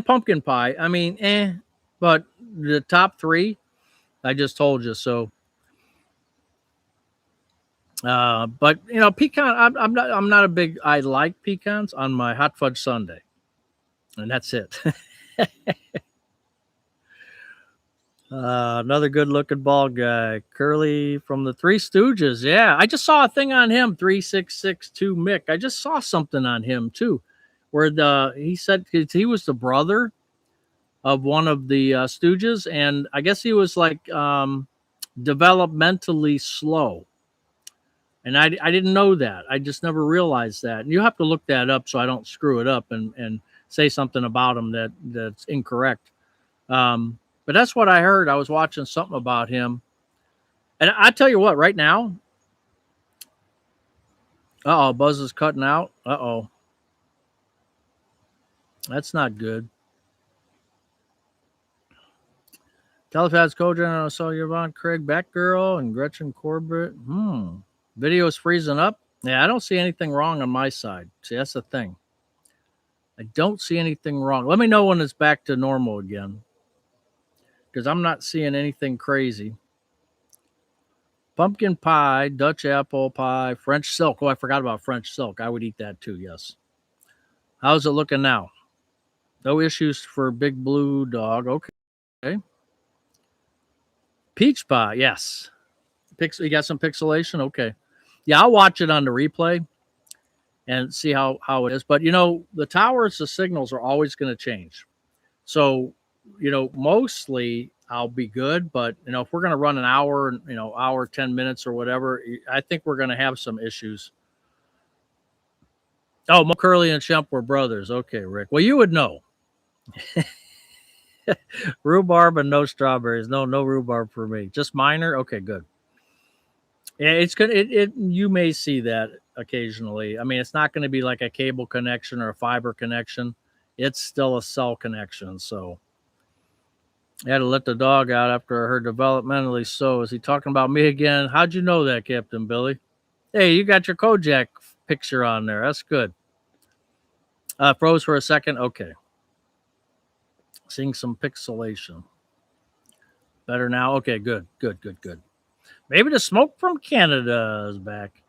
pumpkin pie, I mean, eh. But the top three, I just told you. So, but you know, pecan. I'm not a big. I like pecans on my hot fudge sundae, and that's it. Another good-looking bald guy, Curly from the Three Stooges. Yeah, I just saw a thing on him, 3662 Mick. I just saw something on him too, where he said he was the brother of one of the Stooges, and I guess he was like developmentally slow. And I didn't know that. I just never realized that. And you have to look that up so I don't screw it up and say something about him that's incorrect. But that's what I heard. I was watching something about him. And I tell you what, right now, Buzz is cutting out. That's not good. Telepath's Kojak, I saw Yvonne Craig, Batgirl, and Gretchen Corbett. Video's freezing up. Yeah, I don't see anything wrong on my side. See, that's the thing. I don't see anything wrong. Let me know when it's back to normal again, because I'm not seeing anything crazy. Pumpkin pie, Dutch apple pie, French silk. Oh, I forgot about French silk. I would eat that too, yes. How's it looking now? No issues for Big Blue Dog. Okay. Peach pie, yes. You got some pixelation? Okay. Yeah, I'll watch it on the replay and see how it is. But, you know, the towers, the signals are always going to change. So, you know, mostly I'll be good. But, you know, if we're going to run an hour, hour, 10 minutes or whatever, I think we're going to have some issues. Oh, Mo Curly and Shemp were brothers. Okay, Rick. Well, you would know. Rhubarb and no strawberries. No rhubarb for me. Just minor. Okay, good. Yeah, it's good. You may see that occasionally. I mean, it's not going to be like a cable connection or a fiber connection. It's still a cell connection. So I had to let the dog out after I heard developmentally. So is he talking about me again? How'd you know that, Captain Billy? Hey, you got your Kojak picture on there. That's good. Froze for a second. Okay. Seeing some pixelation. Better now. Okay, good. Maybe the smoke from Canada is back.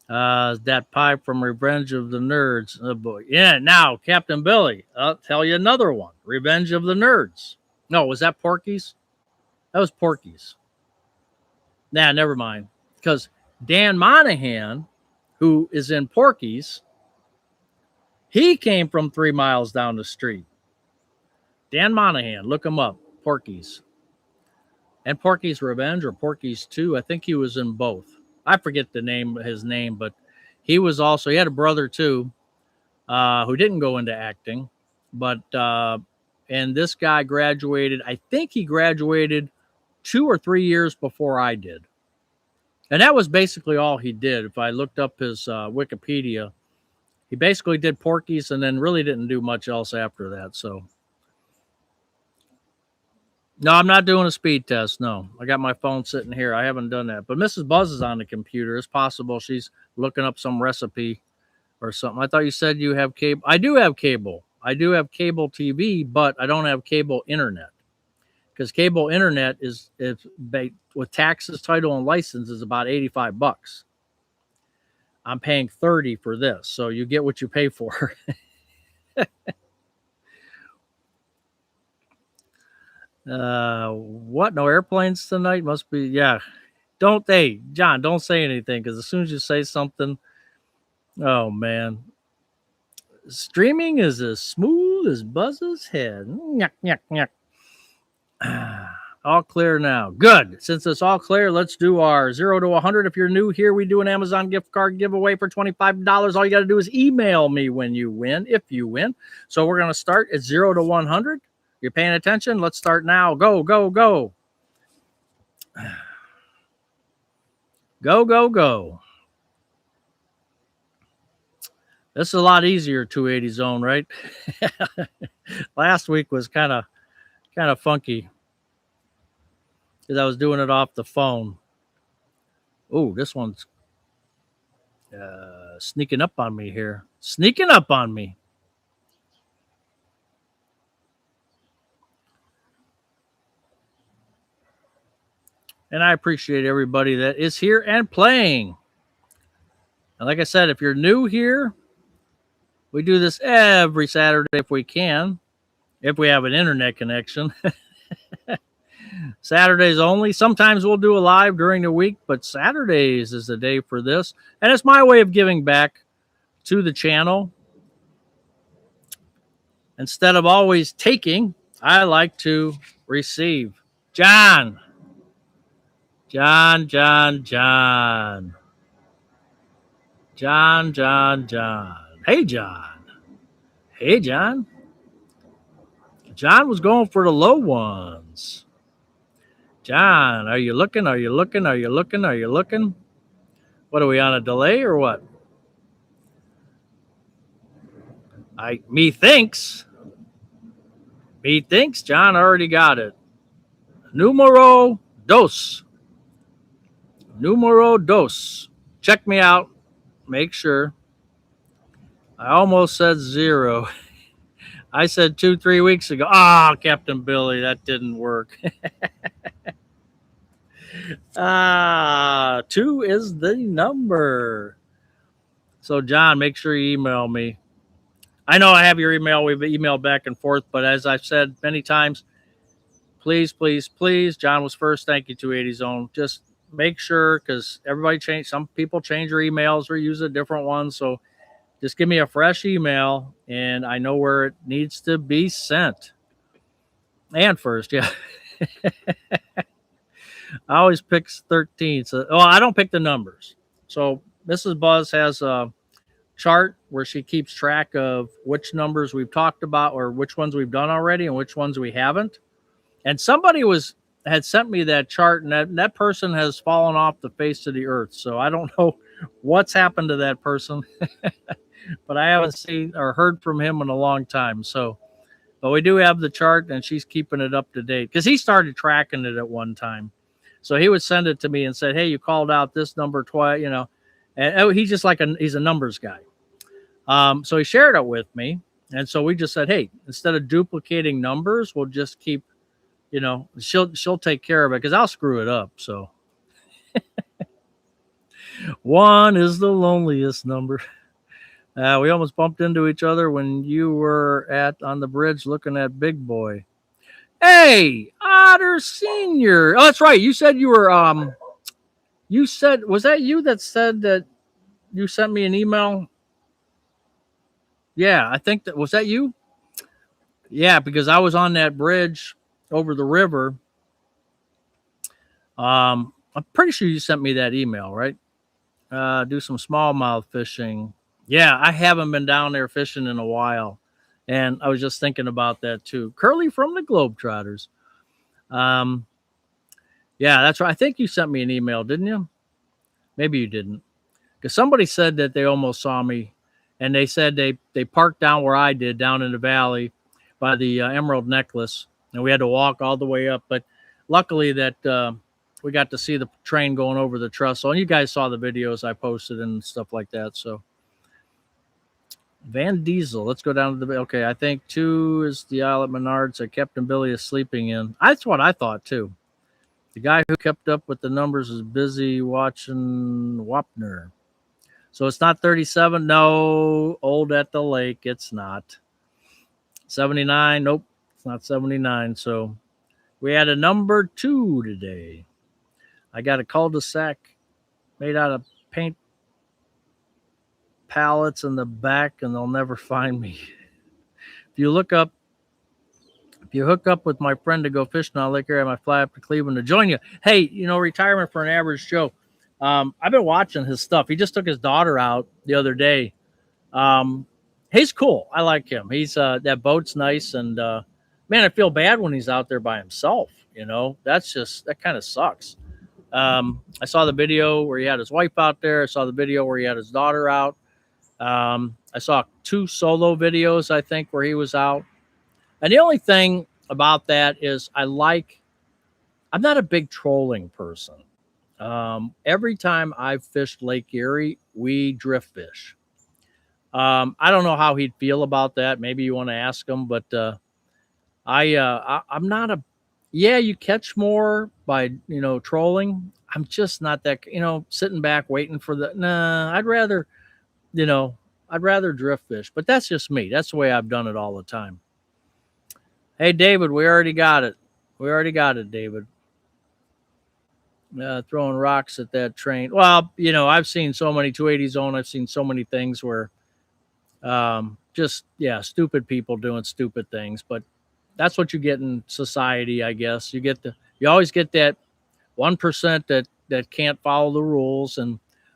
That pie from Revenge of the Nerds. Oh boy. Yeah, now, Captain Billy, I'll tell you another one. Revenge of the Nerds. No, was that Porky's? That was Porky's. Nah, never mind. Because Dan Monahan, who is in Porky's, he came from 3 miles down the street. Dan Monahan, look him up. Porky's. And Porky's Revenge or Porky's 2. I think he was in both. I forget his name, but he had a brother too, who didn't go into acting, but, and this guy graduated. I think he graduated 2 or 3 years before I did. And that was basically all he did. If I looked up his Wikipedia, he basically did Porky's and then really didn't do much else after that. So, No, I'm not doing a speed test. No, I got my phone sitting here. I haven't done that. But Mrs. Buzz is on the computer. It's possible she's looking up some recipe or something. I thought you said you have cable. I do have cable. I do have cable TV, but I don't have cable internet because cable internet is with taxes, title, and license is about $85. I'm paying 30 for this, so you get what you pay for. What? No airplanes tonight? Must be, yeah. Don't they, John? Don't say anything because as soon as you say something, oh man, streaming is as smooth as Buzz's head. Nyuk, nyuk, nyuk. All clear now. Good. Since it's all clear, let's do our 0 to 100. If you're new here, we do an Amazon gift card giveaway for $25. All you got to do is email me when you win, if you win. So we're going to start at 0 to 100. You're paying attention? Let's start now. Go, go, go. Go, go, go. This is a lot easier 280 zone, right? Last week was kind of funky because I was doing it off the phone. Oh, this one's sneaking up on me here. Sneaking up on me. And I appreciate everybody that is here and playing. And like I said, if you're new here, we do this every Saturday if we can, if we have an internet connection. Saturdays only. Sometimes we'll do a live during the week, but Saturdays is the day for this. And it's my way of giving back to the channel. Instead of always taking, I like to receive. John. John. Hey, John. Hey, John. John was going for the low ones. John, are you looking? Are you looking? Are you looking? Are you looking? What, are we on a delay or what? Methinks John already got it. Numero dos. Check me out. Make sure. I almost said 0. I said 2-3 weeks ago. Captain Billy, that didn't work. 2 is the number. So, John, make sure you email me. I know I have your email. We've emailed back and forth, but as I've said many times, please, John was first. Thank you, 280 Zone. Just make sure, because everybody changed. Some people change their emails or use a different one. So just give me a fresh email, and I know where it needs to be sent. And first, yeah. I always pick 13. So, I don't pick the numbers. So Mrs. Buzz has a chart where she keeps track of which numbers we've talked about or which ones we've done already and which ones we haven't. And somebody had sent me that chart, and that person has fallen off the face of the earth. So I don't know what's happened to that person, but I haven't seen or heard from him in a long time. So, but we do have the chart, and she's keeping it up to date because he started tracking it at one time. So he would send it to me and said, "Hey, you called out this number twice," and he's just he's a numbers guy. So he shared it with me. And so we just said, hey, instead of duplicating numbers, we'll just keep, she'll take care of it because I'll screw it up. So 1 is the loneliest number. We almost bumped into each other when you were on the bridge looking at Big Boy. Hey, Otter Senior. Oh, that's right. You said you were, was that you that said that you sent me an email? Yeah, I think was that you? Yeah, because I was on that bridge over the river. I'm pretty sure you sent me that email, right? Do some smallmouth fishing. Yeah, I haven't been down there fishing in a while. And I was just thinking about that too. Curly from the Globetrotters. Yeah, that's right. I think you sent me an email, didn't you? Maybe you didn't. Because somebody said that they almost saw me. And they said they parked down where I did, down in the valley by the Emerald Necklace. and we had to walk all the way up. But luckily that we got to see the train going over the trestle, and you guys saw the videos I posted and stuff like that. So Van Diesel, let's go down to the okay. I think 2 is the aisle at Menards that Captain Billy is sleeping in. That's what I thought too. The guy who kept up with the numbers is busy watching Wapner. So it's not 37. No, Old at the Lake. It's not 79. Nope, it's not 79. So we had a number 2 today. I got a cul-de-sac made out of paint pallets in the back, and they'll never find me. If you hook up with my friend to go fishing on Lake Erie, I might fly up to Cleveland to join you. Hey, retirement for an average Joe. I've been watching his stuff. He just took his daughter out the other day. He's cool. I like him. He's that boat's nice, and man, I feel bad when he's out there by himself. That kind of sucks. I saw the video where he had his wife out there. I saw the video where he had his daughter out. I saw 2 solo videos, I think, where he was out. And the only thing about that is I'm not a big trolling person. Every time I've fished Lake Erie, we drift fish. I don't know how he'd feel about that. Maybe you want to ask him, but I'm not a. Yeah, you catch more by trolling. I'm just not that sitting back waiting for the. Nah, I'd rather drift fish, but that's just me. That's the way I've done it all the time. Hey, David, we already got it. David. Throwing rocks at that train. Well, I've seen so many 280 zone. I've seen so many things where stupid people doing stupid things. But that's what you get in society, I guess. You always get that 1% that can't follow the rules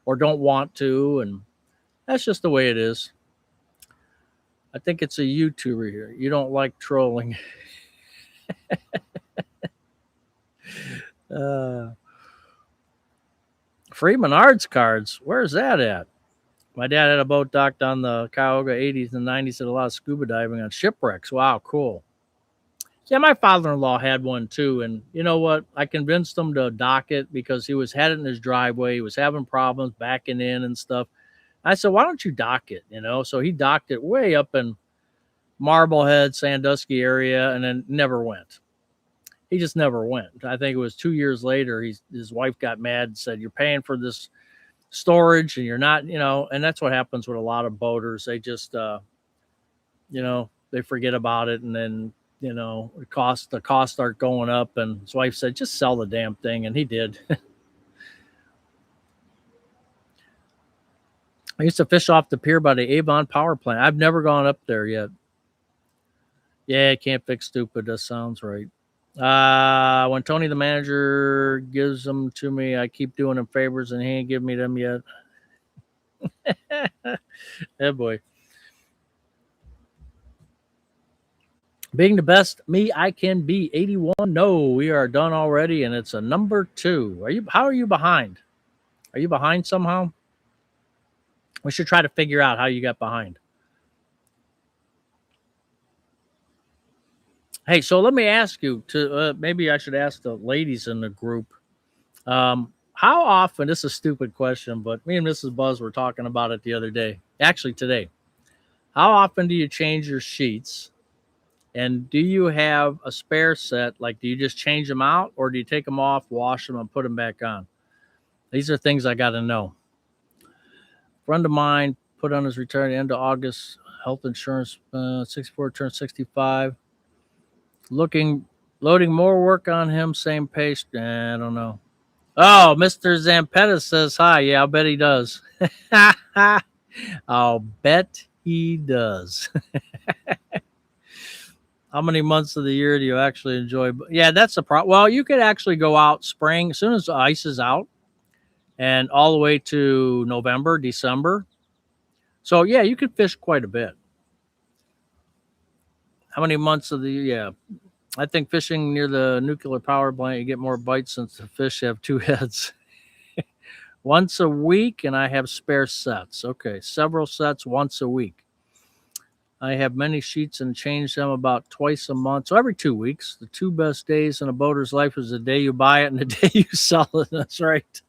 or don't want to, and that's just the way it is. I think it's a YouTuber here. You don't like trolling. Free Menards cards. Where's that at? My dad had a boat docked on the Cuyahoga 80s and 90s. Did a lot of scuba diving on shipwrecks. Wow, cool. Yeah, my father-in-law had one too. And you know what? I convinced him to dock it because he had it in his driveway. He was having problems backing in and stuff. I said, why don't you dock it? So he docked it way up in Marblehead, Sandusky area, and then never went. He just never went. I think it was 2 years later, his wife got mad and said, you're paying for this storage and you're not, and that's what happens with a lot of boaters. They just, they forget about it. And then, the costs start going up. And his wife said, just sell the damn thing. And he did. I used to fish off the pier by the Avon power plant. I've never gone up there yet. Yeah, can't fix stupid. That sounds right. When Tony, the manager, gives them to me, I keep doing him favors and he ain't give me them yet. Yeah, boy. Being the best me I can be, 81. No, we are done already, and it's a number 2. How are you behind? Are you behind somehow? We should try to figure out how you got behind. Hey, so let me ask you maybe I should ask the ladies in the group. How often, this is a stupid question, but me and Mrs. Buzz were talking about it the other day, actually today. How often do you change your sheets? And do you have a spare set? Like, do you just change them out, or do you take them off, wash them, and put them back on? These are things I got to know. A friend of mine put on his return end of August, health insurance, 64, turned 65. Loading more work on him, same pace. I don't know. Oh, Mr. Zampetta says hi. Yeah, I'll bet he does. I'll bet he does. How many months of the year do you actually enjoy? Yeah, that's the problem. Well, you could actually go out spring as soon as the ice is out and all the way to November, December. So, yeah, you could fish quite a bit. How many months of the year? Yeah. I think fishing near the nuclear power plant, you get more bites since the fish have 2 heads. Once a week, and I have spare sets. Okay, several sets once a week. I have many sheets and change them about twice a month. So every 2 weeks. The two best days in a boater's life is the day you buy it and the day you sell it. That's right.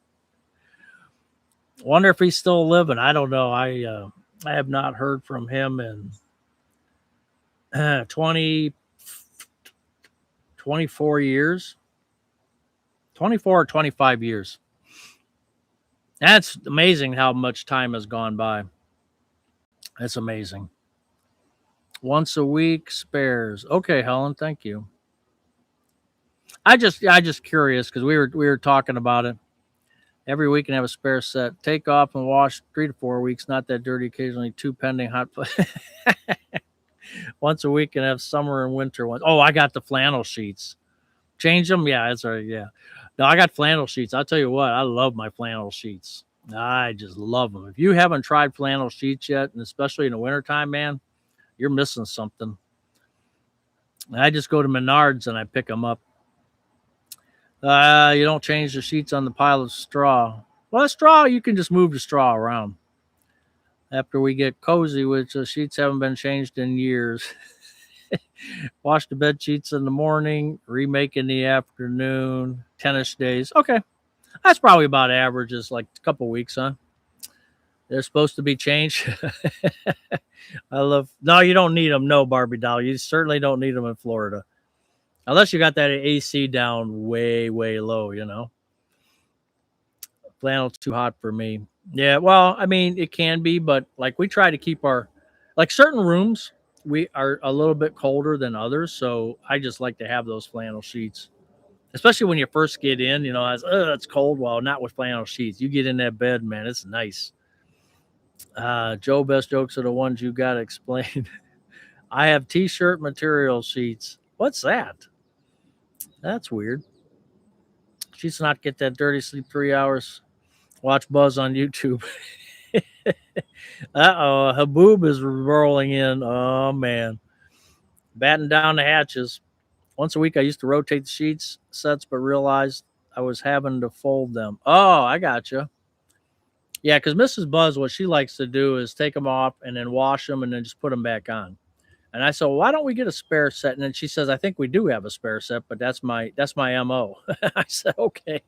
Wonder if he's still living. I don't know. I have not heard from him in 20, 24 years. 24 or 25 years. That's amazing how much time has gone by. That's amazing. Once a week spares. Okay, Helen, thank you. I just curious because we were talking about it. Every week and have a spare set. Take off and wash 3 to 4 weeks. Not that dirty. Occasionally 2 pending hot. Once a week and have summer and winter ones. Oh, I got the flannel sheets. Change them. Yeah, that's right. Yeah. No, I got flannel sheets. I'll tell you what. I love my flannel sheets. I just love them. If you haven't tried flannel sheets yet, and especially in the wintertime, man, you're missing something. I just go to Menards and I pick them up. You don't change the sheets on the pile of straw. Well, straw, you can just move the straw around. After we get cozy, which the sheets haven't been changed in years. Wash the bed sheets in the morning, remake in the afternoon, 10-ish days. Okay. That's probably about average, is like a couple weeks, huh? They're supposed to be changed. No, you don't need them. No, Barbie doll. You certainly don't need them in Florida. Unless you got that AC down way, way low, Flannel's too hot for me. Yeah, well, I mean, it can be, but like we try to keep like certain rooms, we are a little bit colder than others. So I just like to have those flannel sheets, especially when you first get in, it's cold. Well, not with flannel sheets. You get in that bed, man, it's nice. Joe, best jokes are the ones you got to explain. I have t-shirt material sheets. What's that? That's weird. Sheets not get that dirty. Sleep 3 hours. Watch Buzz on YouTube. Uh-oh, Haboob is rolling in. Oh, man. Batten down the hatches. Once a week, I used to rotate the sheets sets, but realized I was having to fold them. Oh, I gotcha. Yeah, because Mrs. Buzz, what she likes to do is take them off and then wash them and then just put them back on. And I said, well, why don't we get a spare set? And then she says, I think we do have a spare set, but that's my MO. I said, okay.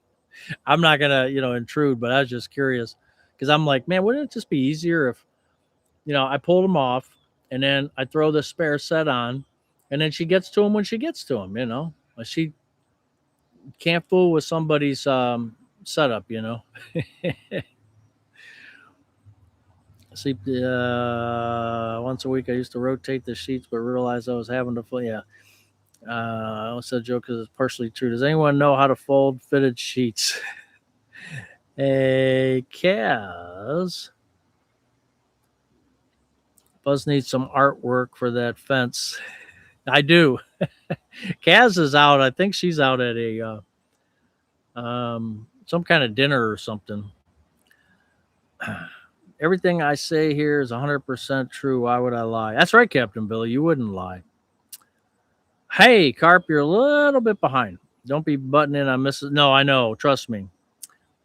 I'm not gonna, intrude, but I was just curious because I'm like, man, wouldn't it just be easier if, I pulled them off and then I throw the spare set on, and then she gets to them when she gets to them. She can't fool with somebody's setup. Sleep once a week. I used to rotate the sheets, but realized I was having to fold. Yeah. I said joke because it's partially true. Does anyone know how to fold fitted sheets? Hey, Kaz. Buzz needs some artwork for that fence. I do. Kaz is out. I think she's out at a some kind of dinner or something. Everything I say here is 100% true. Why would I lie? That's right, Captain Billy. You wouldn't lie. Hey, Carp, you're a little bit behind. Don't be butting in on Mrs. No, I know. Trust me.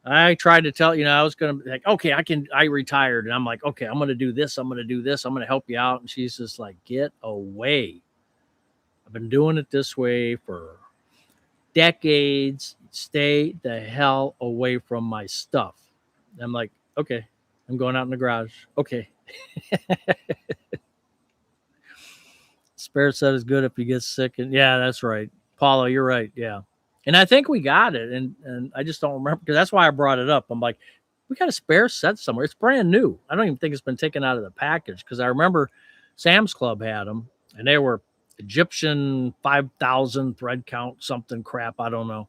I tried to tell, I was going to be like, okay, I retired. And I'm like, okay, I'm going to do this. I'm going to do this. I'm going to help you out. And she's just like, get away. I've been doing it this way for decades. Stay the hell away from my stuff. And I'm like, okay, I'm going out in the garage. Okay. Spare set is good if you get sick. And yeah, that's right. Paula, you're right. Yeah. And I think we got it. And I just don't remember, because that's why I brought it up. I'm like, we got a spare set somewhere. It's brand new. I don't even think it's been taken out of the package, because I remember Sam's Club had them and they were Egyptian 5,000 thread count, something crap. I don't know.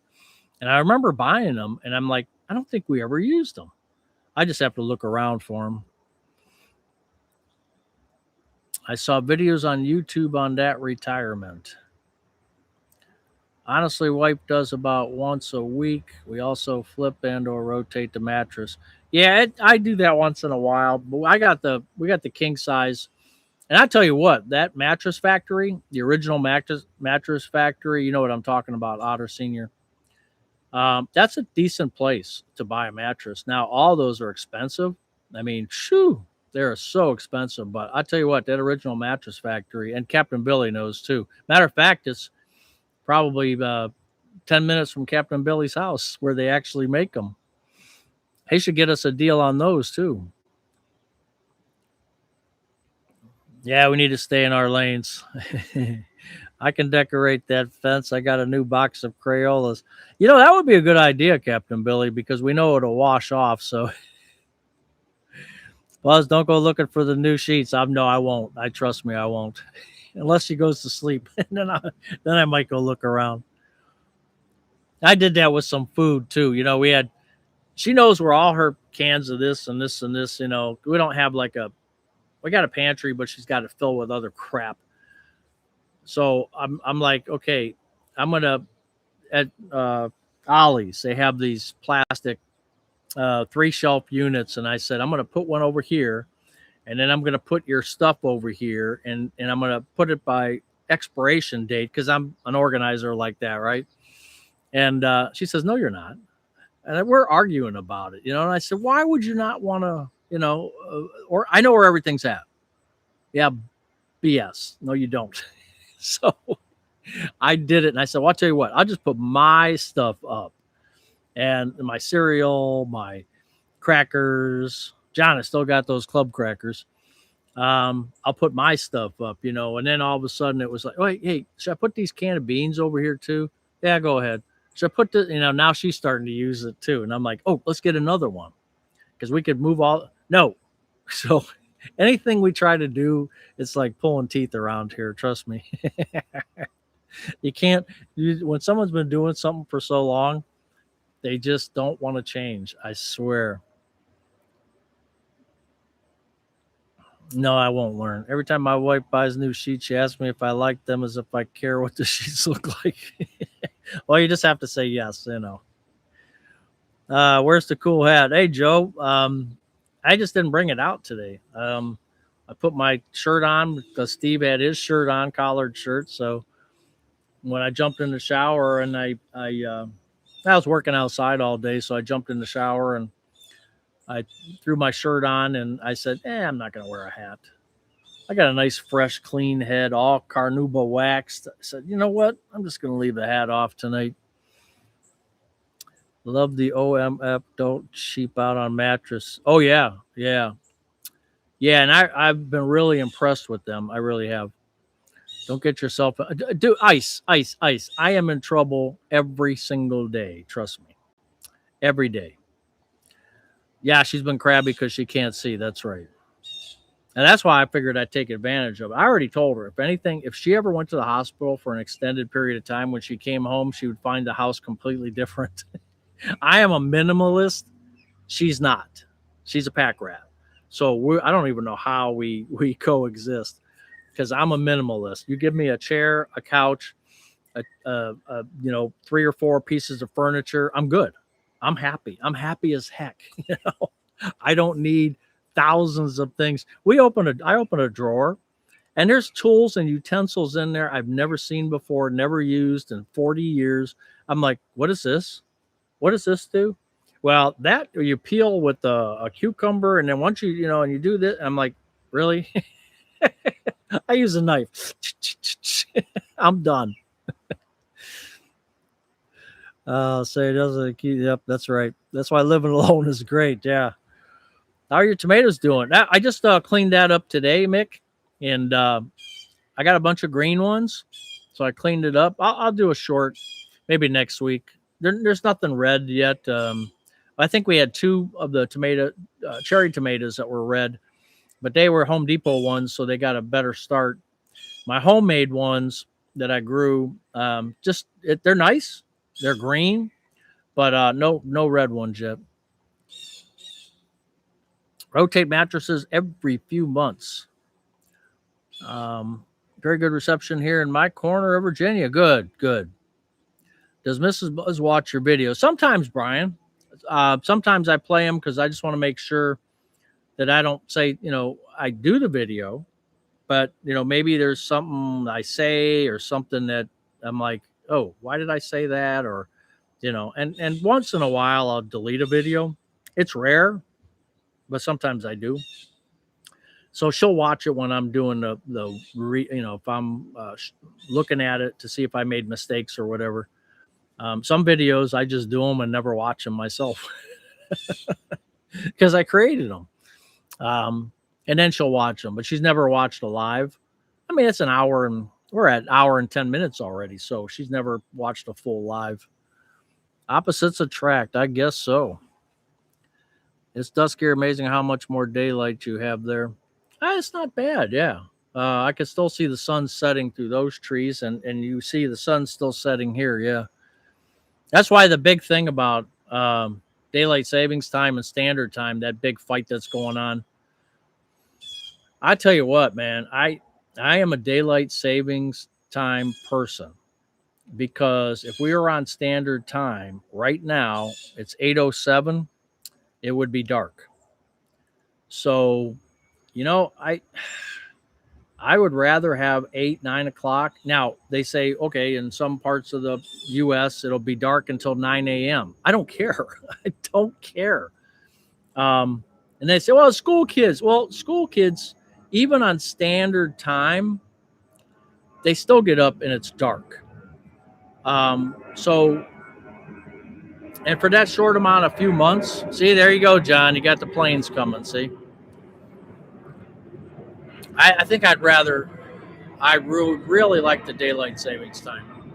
And I remember buying them and I'm like, I don't think we ever used them. I just have to look around for them. I saw videos on YouTube on that retirement. Honestly, wife does about once a week. We also flip and or rotate the mattress. Yeah, I do that once in a while. But we got the king size, and I tell you what, that Mattress Factory, the original mattress factory, you know what I'm talking about, Otter Senior. That's a decent place to buy a mattress. Now, all those are expensive. I mean, shoo, They're so expensive, but I tell you what, that Original Mattress Factory, and Captain Billy knows too. Matter of fact, it's probably 10 minutes from Captain Billy's house where they actually make them. He should get us a deal on those too. Yeah, we need to stay in our lanes. I can decorate that fence. I got a new box of Crayolas. That would be a good idea, Captain Billy, because we know it'll wash off. So, Buzz, don't go looking for the new sheets. No, I won't. Trust me, I won't. Unless she goes to sleep, and then I might go look around. I did that with some food too. She knows where all her cans of this and this and this. We don't have we got a pantry, but she's got it filled with other crap. So I'm like, okay, I'm gonna at Ollie's. They have these plastic 3-shelf units, and I said I'm gonna put one over here, and then I'm gonna put your stuff over here, and I'm gonna put it by expiration date because I'm an organizer like that, right? And she says, no, you're not. And we're arguing about it, and I said, why would you not want to, or I know where everything's at. Yeah, BS. No, you don't. So I did it, and I said, well, I'll tell you what, I'll just put my stuff up, and my cereal, my crackers. John has still got those club crackers. I'll put my stuff up, and then all of a sudden it was like, wait, hey, should I put these can of beans over here too? Yeah, go ahead. Should I put the, now she's starting to use it too. And I'm like, oh, let's get another one because we could move all. No. So anything we try to do, it's like pulling teeth around here. Trust me. You can't, when someone's been doing something for so long, they just don't want to change. I swear. No, I won't learn. Every time my wife buys new sheets, she asks me if I like them as if I care what the sheets look like. Well, you just have to say yes, Where's the cool hat? Hey, Joe. I just didn't bring it out today. I put my shirt on because Steve had his shirt on, collared shirt. So when I jumped in the shower and I was working outside all day, so I jumped in the shower and I threw my shirt on and I said, I'm not going to wear a hat. I got a nice, fresh, clean head, all carnauba waxed. I said, you know what? I'm just going to leave the hat off tonight. Love the OMF. Don't cheap out on mattress. Oh, yeah. Yeah. Yeah, and I've been really impressed with them. I really have. Don't get yourself... Do ice. I am in trouble every single day. Trust me. Every day. Yeah, she's been crabby because she can't see. That's right. And that's why I figured I'd take advantage of it. I already told her, if she ever went to the hospital for an extended period of time, when she came home, she would find the house completely different. I am a minimalist. She's not. She's a pack rat. So I don't even know how we coexist because I'm a minimalist. You give me a chair, a couch, 3 or 4 pieces of furniture, I'm good. I'm happy. I'm happy as heck. I don't need thousands of things. I open a drawer and there's tools and utensils in there I've never seen before, never used in 40 years. I'm like, what is this? What does this do? Well, that you peel with a cucumber, and then once and you do this, I'm like, really? I use a knife. I'm done. So it doesn't. Yep, that's right. That's why living alone is great. Yeah. How are your tomatoes doing? I just cleaned that up today, Mick, and I got a bunch of green ones, so I cleaned it up. I'll do a short, maybe next week. There's nothing red yet. I think we had 2 of the cherry tomatoes that were red, but they were Home Depot ones, so they got a better start. My homemade ones that I grew, they're nice. They're green, but no red ones yet. Rotate mattresses every few months. Very good reception here in my corner of Virginia. Good. Does Mrs. Buzz watch your videos? Sometimes, Brian. Sometimes I play them because I just want to make sure that I don't say, I do the video, but, maybe there's something I say or something that I'm like, oh, why did I say that? Or, and once in a while I'll delete a video. It's rare, but sometimes I do. So she'll watch it when I'm doing if I'm looking at it to see if I made mistakes or whatever. Some videos I just do them and never watch them myself because I created them. And then she'll watch them, but she's never watched a live. I mean, it's an hour and we're at hour and 10 minutes already. So she's never watched a full live. Opposites attract. I guess so. It's dusk here. Amazing how much more daylight you have there. It's not bad. Yeah. I can still see the sun setting through those trees and you see the sun still setting here. Yeah. That's why the big thing about daylight savings time and standard time, that big fight that's going on. I tell you what, man, I am a daylight savings time person because if we were on standard time right now, it's 8:07, it would be dark. So, I would rather have 8, 9 o'clock. Now, they say, okay, in some parts of the U.S., it'll be dark until 9 a.m. I don't care. I don't care. And they say, well, school kids. Well, school kids, even on standard time, they still get up and it's dark. So, and for that short amount of few months, see, there you go, John. You got the planes coming, see? I think I would really like the daylight savings time.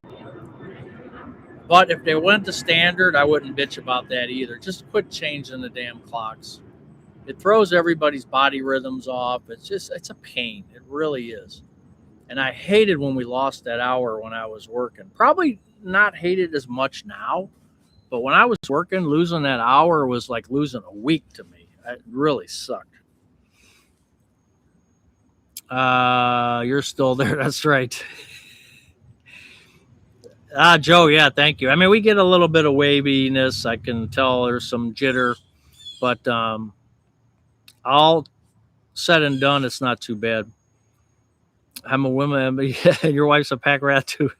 But if they went to standard, I wouldn't bitch about that either. Just quit changing the damn clocks. It throws everybody's body rhythms off. It's a pain. It really is. And I hated when we lost that hour when I was working. Probably not hated as much now, but when I was working, losing that hour was like losing a week to me. It really sucked. You're still there. That's right. Joe, yeah, thank you. I mean, we get a little bit of waviness. I can tell there's some jitter, but all said and done, it's not too bad. I'm a woman. Your wife's a pack rat too.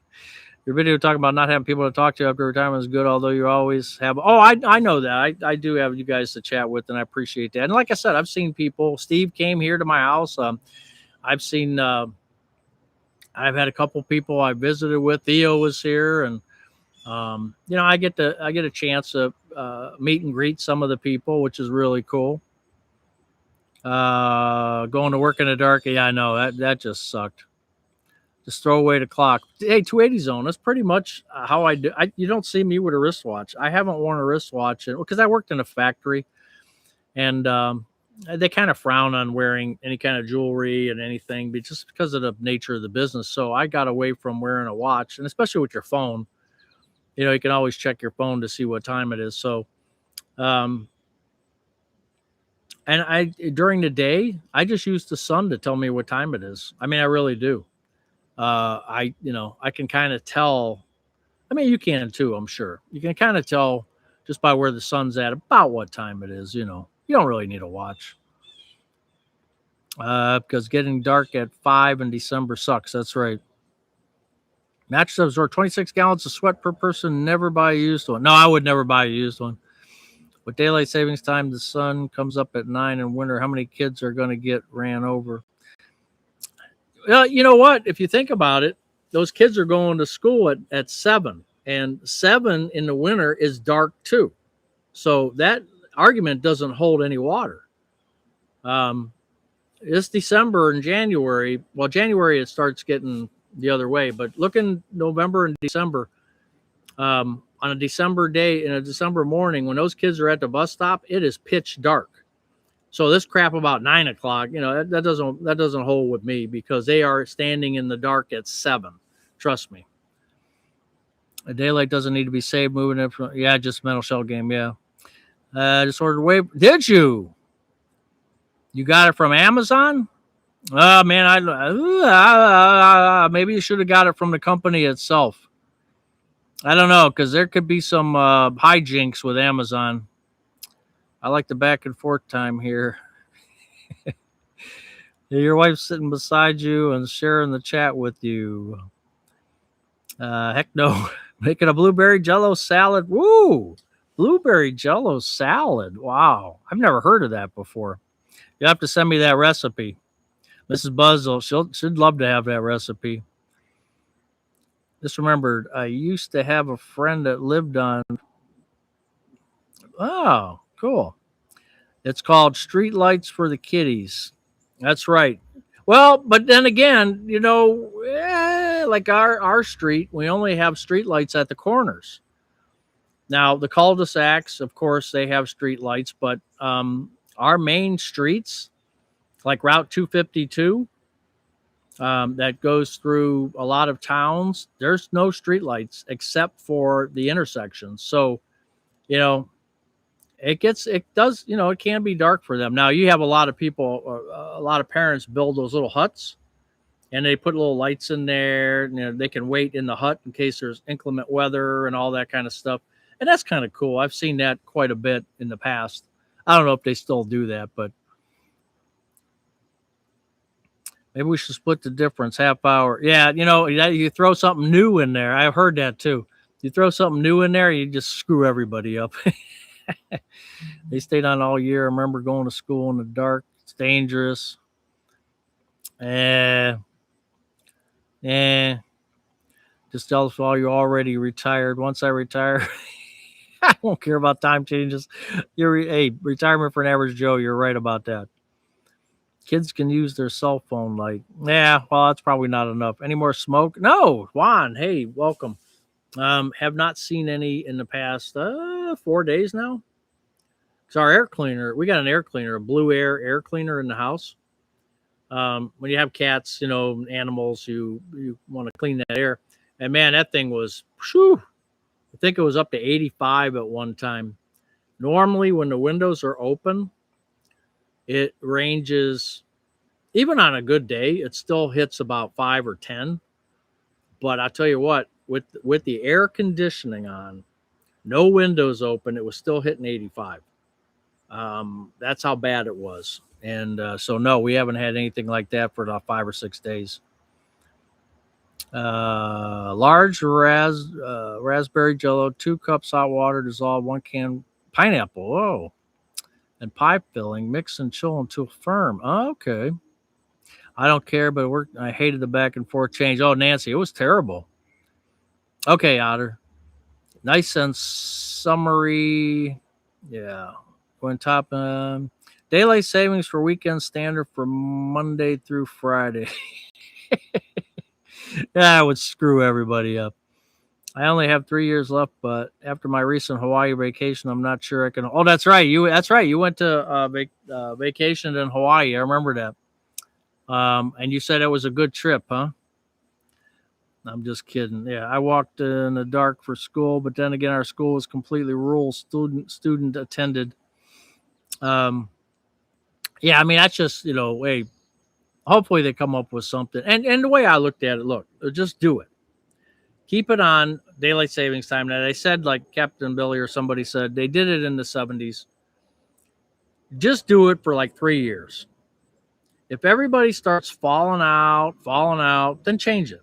Your video talking about not having people to talk to after retirement is good, although you always have. Oh, I know that. I do have you guys to chat with, and I appreciate that. And like I said, I've seen people. Steve came here to my house. I've seen. I've had a couple people I visited with. Theo was here, and I get a chance to meet and greet some of the people, which is really cool. Going to work in the dark. Yeah, I know that just sucked. Just throw away the clock. Hey, 280 zone. That's pretty much how I do. You don't see me with a wristwatch. I haven't worn a wristwatch because I worked in a factory, and they kind of frown on wearing any kind of jewelry and anything, but just because of the nature of the business. So I got away from wearing a watch, and especially with your phone. You can always check your phone to see what time it is. So, and during the day, I just use the sun to tell me what time it is. I mean, I really do. I can kind of tell. I mean, you can too, I'm sure. You can kind of tell just by where the sun's at about what time it is. You don't really need a watch. Because getting dark at 5 in December sucks. That's right. Mattress absorb 26 gallons of sweat per person. Never buy a used one. No, I would never buy a used one. With daylight savings time, the sun comes up at 9 in winter. How many kids are going to get ran over? Well, you know what? If you think about it, those kids are going to school at 7. And 7 in the winter is dark too. So that argument doesn't hold any water. This December and January, well, January it starts getting the other way, but look in November and December, on a December day, in a December morning, when those kids are at the bus stop, it is pitch dark. So this crap about 9 o'clock, that doesn't hold with me because they are standing in the dark at 7. Trust me. A daylight doesn't need to be saved. Moving it from, yeah, just mental shell game. Yeah. Just ordered wave. Did you? You got it from Amazon? Oh man, maybe you should have got it from the company itself. I don't know, because there could be some hijinks with Amazon. I like the back and forth time here. Your wife's sitting beside you and sharing the chat with you. Heck no. Making a blueberry jello salad. Woo! Blueberry jello salad. Wow. I've never heard of that before. You have to send me that recipe. Mrs. Buzzle, she'd love to have that recipe. Just remembered, I used to have a friend that lived on. Oh, cool. It's called Street Lights for the Kiddies. That's right. Well, but then again, like our street, we only have street lights at the corners. Now the cul-de-sacs, of course, they have street lights, but our main streets, like Route 252, that goes through a lot of towns, there's no street lights except for the intersections. So, you know, it can be dark for them. Now you have a lot of people, a lot of parents build those little huts and they put little lights in there. They can wait in the hut in case there's inclement weather and all that kind of stuff. And that's kind of cool. I've seen that quite a bit in the past. I don't know if they still do that, but maybe we should split the difference, half hour. Yeah, you throw something new in there. I've heard that too. You throw something new in there, you just screw everybody up. They stayed on all year. I remember going to school in the dark. It's dangerous. Just tell us all you're already retired. Once I retire, I won't care about time changes. Retirement for an average Joe. You're right about that. Kids can use their cell phone light. Yeah, well, that's probably not enough. Any more smoke? No. Juan, hey, welcome. Have not seen any in the past 4 days now. So our air cleaner, we got an air cleaner, a Blue air cleaner in the house. When you have cats, animals, you want to clean that air. And man, that thing was, I think it was up to 85 at one time. Normally, when the windows are open, it ranges, even on a good day, it still hits about 5 or 10. But I'll tell you what, with the air conditioning on, no windows open, it was still hitting 85. That's how bad it was. And so, no, we haven't had anything like that for about 5 or 6 days. Large raspberry jello, 2 cups hot water, dissolve 1 can pineapple. Whoa. And pie filling, mix and chill until firm. Oh, okay. I don't care, but I hated the back and forth change. Oh, Nancy, it was terrible. Okay, Otter. Nice and summary. Yeah. Going top. Daylight savings for weekend standard for Monday through Friday. That would screw everybody up. I only have 3 years left, but after my recent Hawaii vacation, I'm not sure I can. Oh, that's right. That's right. You went to vacation in Hawaii. I remember that. And you said it was a good trip, huh? I'm just kidding. Yeah, I walked in the dark for school, but then again, our school was completely rural, student attended. Yeah, I mean, that's just, hey, hopefully they come up with something. And the way I looked at it, look, just do it. Keep it on daylight savings time. Now, they said, like Captain Billy or somebody said, they did it in the 70s. Just do it for like 3 years. If everybody starts falling out, then change it.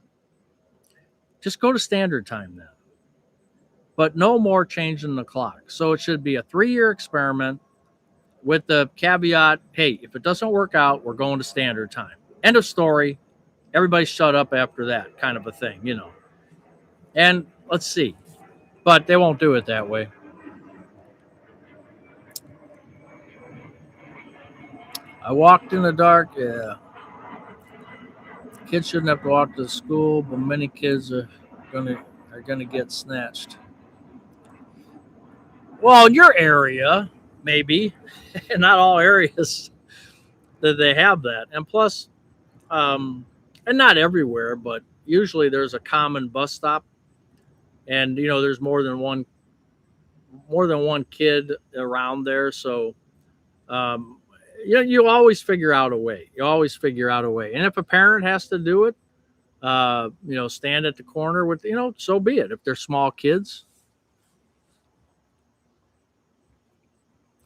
Just go to standard time then. But no more changing the clock. So it should be a 3-year experiment with the caveat, hey, if it doesn't work out, we're going to standard time. End of story. Everybody shut up after that kind of a thing, And let's see. But they won't do it that way. I walked in the dark. Yeah. Kids shouldn't have to walk to school, but many kids are gonna get snatched. Well, in your area, maybe. Not all areas that they have that. And plus, and not everywhere, but usually there's a common bus stop. And there's more than one kid around there, so you always figure out a way. And if a parent has to do it, stand at the corner with, so be it. If they're small kids.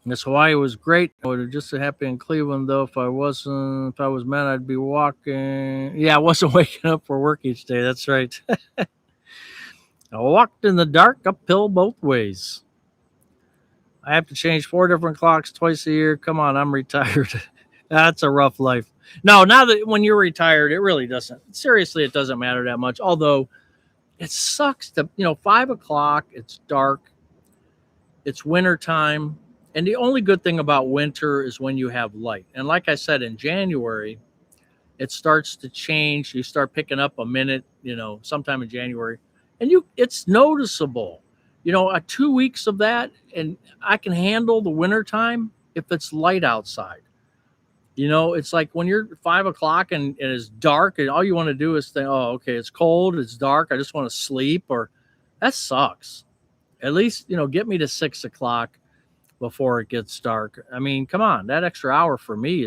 Miss Hawaii was great. I would have just so happy in Cleveland, though. If I was men, I'd be walking. Yeah, I wasn't waking up for work each day. That's right. I walked in the dark uphill both ways. I have to change 4 different clocks twice a year. Come on, I'm retired. That's a rough life. No, now that when you're retired, it really doesn't. Seriously, it doesn't matter that much. Although it sucks to, 5 o'clock, it's dark, it's winter time. And the only good thing about winter is when you have light. And like I said, in January, it starts to change. You start picking up a minute, sometime in January, and it's noticeable. 2 weeks of that, and I can handle the winter time if it's light outside. It's like when you're 5 o'clock and it's dark, and all you want to do is think, oh, okay, it's cold, it's dark, I just want to sleep, or that sucks. At least, get me to 6 o'clock before it gets dark. I mean, come on, that extra hour for me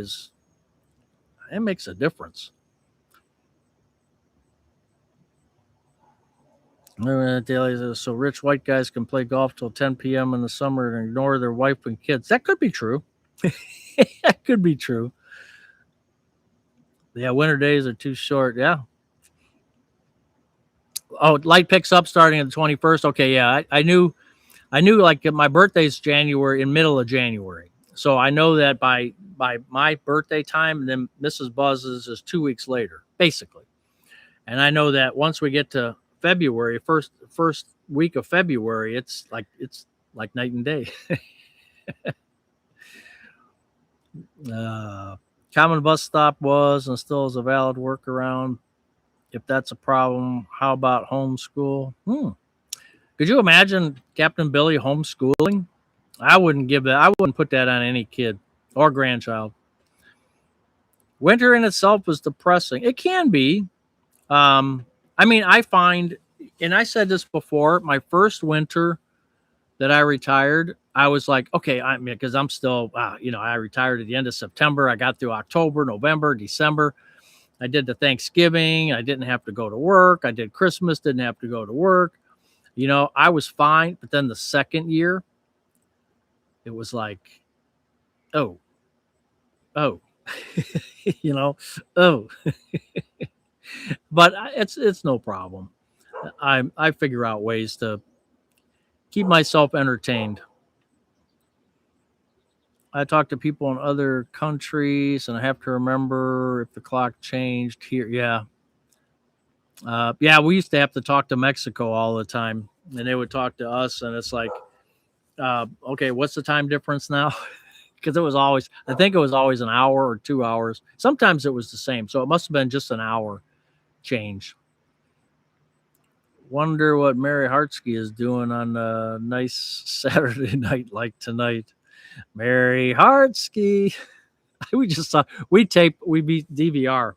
it makes a difference. So rich white guys can play golf till 10 p.m. in the summer and ignore their wife and kids. That could be true. That could be true. Yeah, winter days are too short. Yeah. Oh, light picks up starting on the 21st. Okay, yeah. I knew like my birthday's January, in middle of January. So I know that by my birthday time, then Mrs. Buzz's is 2 weeks later, basically. And I know that once we get to February, first week of February, it's like night and day. Common bus stop was and still is a valid workaround. If that's a problem, how about homeschool? Could you imagine Captain Billy homeschooling? I wouldn't put that on any kid or grandchild. Winter in itself is depressing. It can be. I mean, I find, and I said this before, my first winter that I retired, I was like, okay, because I'm still, I retired at the end of September. I got through October, November, December. I did the Thanksgiving. I didn't have to go to work. I did Christmas, didn't have to go to work. I was fine. But then the second year, it was like, oh, oh, oh. But it's no problem. I figure out ways to keep myself entertained. I talk to people in other countries, and I have to remember if the clock changed here. Yeah. Yeah, we used to have to talk to Mexico all the time, and they would talk to us, and it's like, okay, what's the time difference now? Because I think it was always an hour or 2 hours. Sometimes it was the same. So it must have been just an hour change. Wonder what Mary Hartsky is doing on a nice Saturday night like tonight. Mary Hartsky. We beat DVR.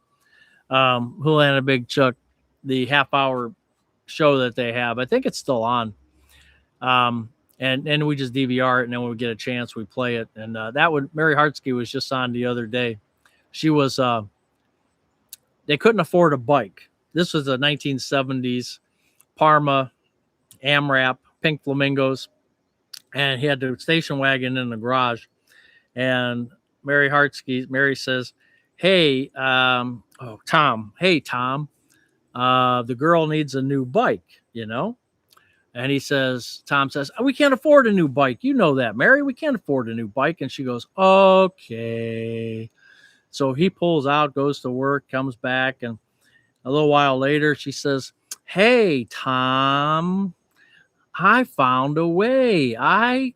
Houlihan and Big Chuck, the half-hour show that they have. I think it's still on. And we just DVR it, and then when we get a chance, we play it. And Mary Hartsky was just on the other day. She was, they couldn't afford a bike. This was the 1970s, Parma, AMRAP, Pink Flamingos, and he had the station wagon in the garage. And Mary says, hey, Tom, the girl needs a new bike, And Tom says, we can't afford a new bike. You know that, Mary, we can't afford a new bike. And she goes, okay. So he pulls out, goes to work, comes back. And a little while later, she says, hey, Tom, I found a way. I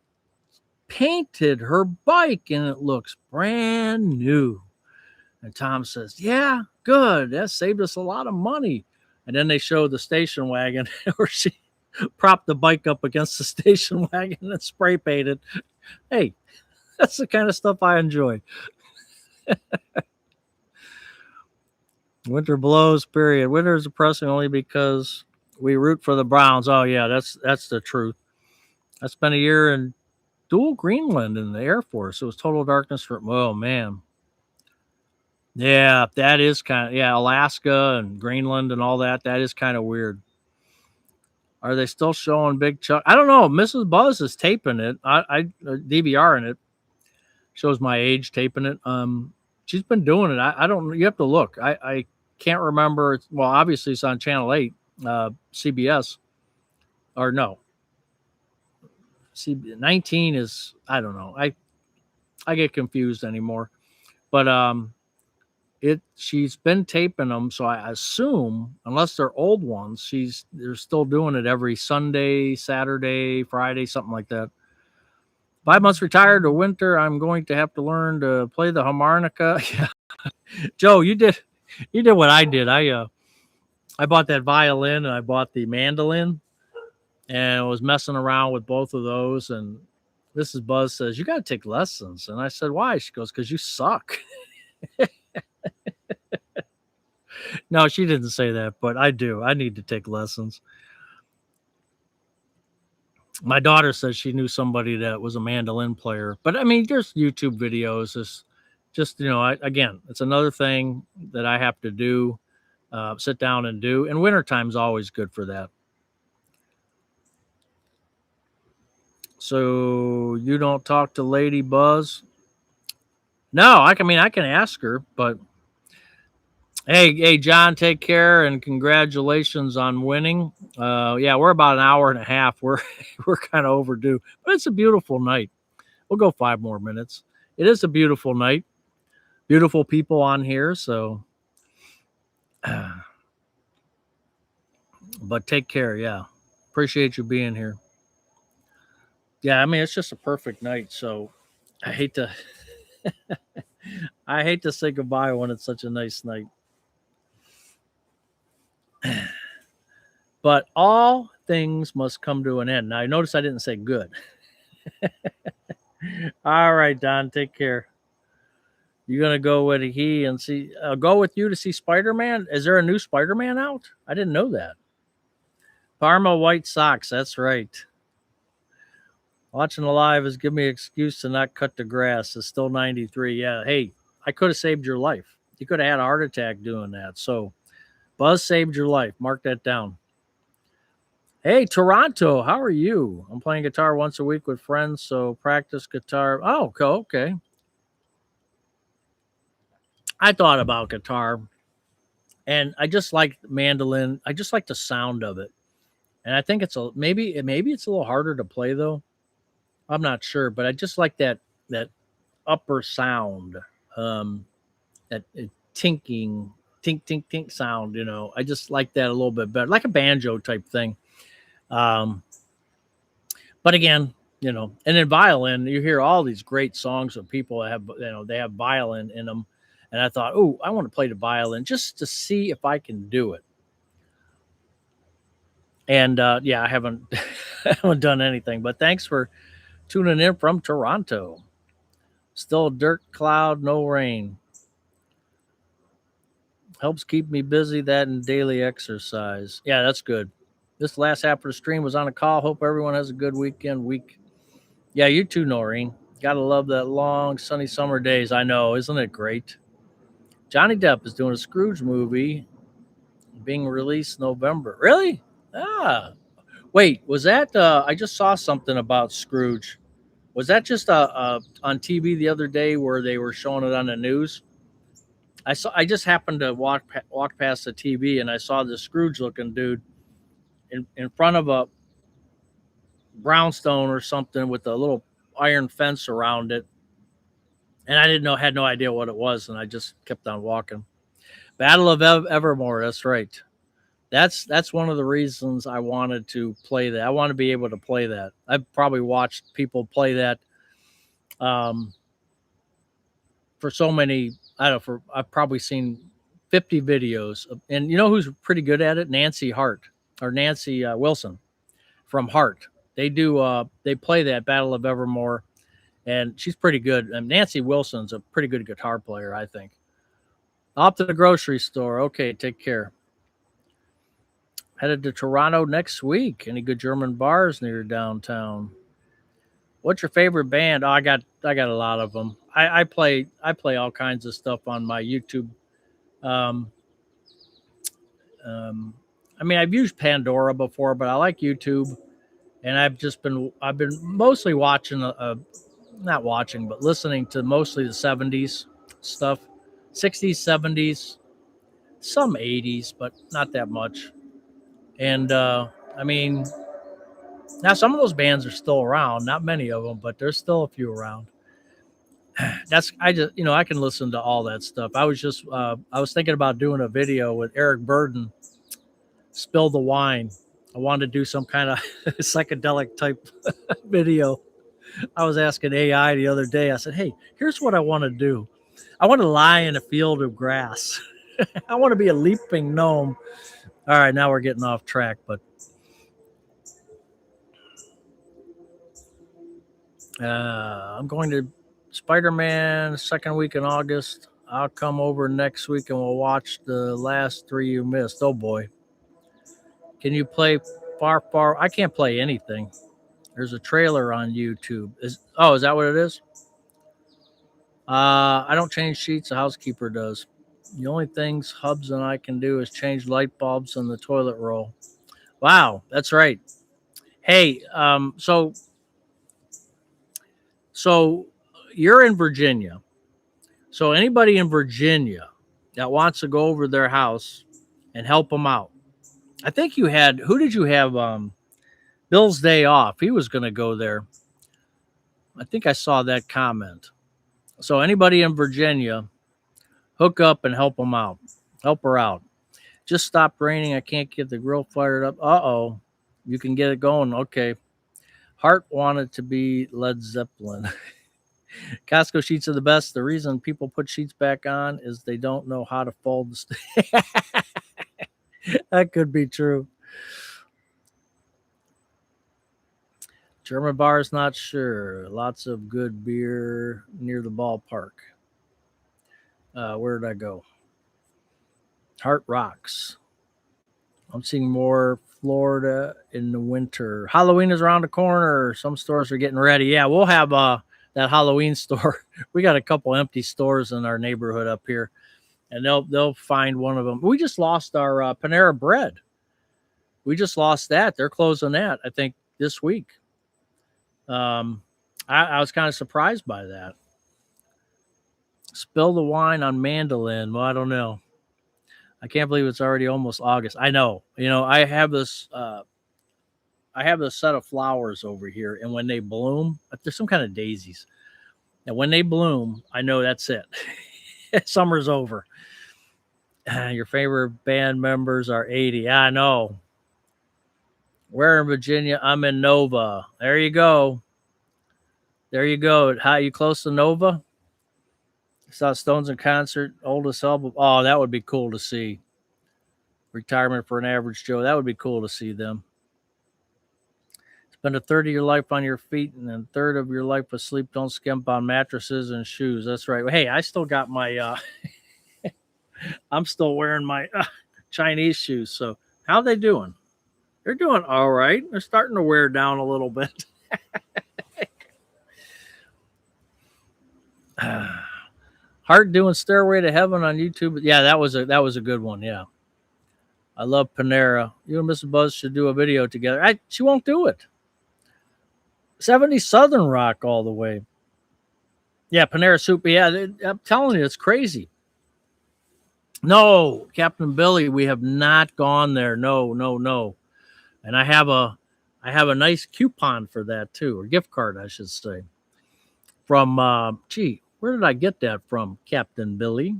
painted her bike and it looks brand new. And Tom says, yeah, good. That saved us a lot of money. And then they show the station wagon where she propped the bike up against the station wagon and spray painted. Hey, that's the kind of stuff I enjoy. Winter blows, period. Winter is depressing only because we root for the Browns. Oh, yeah, that's the truth. I spent a year in dual Greenland in the Air Force. It was total darkness for, oh, man. Yeah, that is Alaska and Greenland and all that. That is kind of weird. Are they still showing Big Chuck? I don't know. Mrs. Buzz is taping it. I DVRing it. Shows my age taping it. She's been doing it. I don't. You have to look. I can't remember. Well, obviously it's on Channel 8, CBS, or no. 19 is, I don't know. I get confused anymore, but she's been taping them, so I assume, unless they're old ones, they're still doing it every Sunday, Saturday, Friday, something like that. 5 months retired to winter. I'm going to have to learn to play the harmonica. Yeah. Joe, you did what I did. I bought that violin and I bought the mandolin and I was messing around with both of those. And Mrs. Buzz says, "You got to take lessons." And I said, "Why?" She goes, "Because you suck." No, she didn't say that, but I do. I need to take lessons. My daughter says she knew somebody that was a mandolin player, but I mean, there's YouTube videos. It's just, again, it's another thing that I have to do, sit down and do. And wintertime's always good for that. So you don't talk to Lady Buzz? No, I can ask her, but hey, John, take care and congratulations on winning. Yeah, we're about an hour and a half. We're kind of overdue, but it's a beautiful night. We'll go 5 more minutes. It is a beautiful night. Beautiful people on here, so but take care, yeah. Appreciate you being here. Yeah, I mean it's just a perfect night, so I hate to I hate to say goodbye when it's such a nice night. But all things must come to an end. Now, I notice I didn't say good. All right, Don, take care. You're gonna go with he and see. Go with you to see Spider-Man. Is there a new Spider-Man out? I didn't know that. Parma White Sox. That's right. Watching the live is giving me an excuse to not cut the grass. It's still 93. Yeah. Hey, I could have saved your life. You could have had a heart attack doing that. So, Buzz saved your life. Mark that down. Hey, Toronto, how are you? I'm playing guitar once a week with friends, so practice guitar. Oh, okay. I thought about guitar, and I just like mandolin. I just like the sound of it, and I think maybe it's a little harder to play though. I'm not sure, but I just like that upper sound, that tinking, tink tink tink sound. I just like that a little bit better, like a banjo type thing. Um, but again, and in violin, you hear all these great songs of people that have, they have violin in them. And I thought, oh, I want to play the violin just to see if I can do it. And yeah, I haven't, I haven't done anything. But thanks for tuning in from Toronto. Still dirt cloud, no rain. Helps keep me busy. That and daily exercise. Yeah, that's good. This last half of the stream was on a call. Hope everyone has a good week. Yeah, you too, Noreen. Gotta love that long, sunny summer days. I know, isn't it great? Johnny Depp is doing a Scrooge movie being released November. Really? Ah. Wait, was that I just saw something about Scrooge. Was that just on TV the other day where they were showing it on the news? I just happened to walk past the TV and I saw this Scrooge looking dude in front of a brownstone or something with a little iron fence around it. And I had no idea what it was, and I just kept on walking. Battle of Evermore. That's right. That's one of the reasons I wanted to play that. I want to be able to play that. I've probably watched people play that for so many. I don't know. I've probably seen 50 videos, and you know who's pretty good at it? Nancy Wilson from Heart. They do. They play that Battle of Evermore, and she's pretty good. And Nancy Wilson's a pretty good guitar player, I think. Off to the grocery store. Okay, take care. Headed to Toronto next week. Any good German bars near downtown? What's your favorite band? Oh, I got a lot of them. I play all kinds of stuff on my YouTube. I mean, I've used Pandora before, but I like YouTube, and I've been mostly watching, not watching, but listening to mostly the 70s stuff, 60s, 70s, some 80s, but not that much. And I mean, now some of those bands are still around, not many of them, but there's still a few around. That's I just I can listen to all that stuff. I was thinking about doing a video with Eric Burden, Spill the Wine. I wanted to do some kind of psychedelic type video. I was asking AI the other day. I said, "Hey, here's what I want to do. I want to lie in a field of grass. I want to be a leaping gnome." All right, now we're getting off track, but I'm going to Spider-Man second week in August. I'll come over next week and we'll watch the last 3 you missed. Oh boy. Can you play far? I can't play anything. There's a trailer on YouTube. Is that what it is? I don't change sheets. The housekeeper does. The only things Hubs and I can do is change light bulbs in the toilet roll. Wow, that's right. Hey, so you're in Virginia. So anybody in Virginia that wants to go over their house and help them out. I think who did you have? Bill's day off. He was going to go there. I think I saw that comment. So anybody in Virginia, hook up and help them out. Help her out. Just stopped raining. I can't get the grill fired up. Uh-oh. You can get it going. Okay. Hart wanted to be Led Zeppelin. Costco sheets are the best. The reason people put sheets back on is they don't know how to fold the That could be true. German bars, not sure. Lots of good beer near the ballpark. Where did I go? Heart Rocks. I'm seeing more Florida in the winter. Halloween is around the corner. Some stores are getting ready. Yeah, we'll have that Halloween store. We got a couple empty stores in our neighborhood up here, and they'll find one of them. We just lost our Panera Bread. We just lost that. They're closing that, I think, this week. I was kind of surprised by that. Spill the wine on mandolin. Well, I don't know. I can't believe it's already almost August. I know. I have this set of flowers over here, and when they bloom, there's some kind of daisies. And when they bloom, I know that's it. Summer's over. Your favorite band members are 80. I know. Where in Virginia? I'm in Nova. There you go. How you close to Nova? Saw Stones in concert, oldest album. Oh, that would be cool to see. Retirement for an Average Joe. That would be cool to see them. Spend a third of your life on your feet and then a third of your life asleep. Don't skimp on mattresses and shoes. That's right. Hey, I still got my I'm still wearing my Chinese shoes. So how are they doing? They're doing all right. They're starting to wear down a little bit. Hart doing Stairway to Heaven on YouTube. Yeah, that was a good one. Yeah. I love Panera. You and Mrs. Buzz should do a video together. She won't do it. 70 Southern Rock all the way. Yeah, Panera Soup. Yeah, I'm telling you, it's crazy. No, Captain Billy, we have not gone there. No. And I have a nice coupon for that too, or gift card, I should say. From where did I get that from, Captain Billy?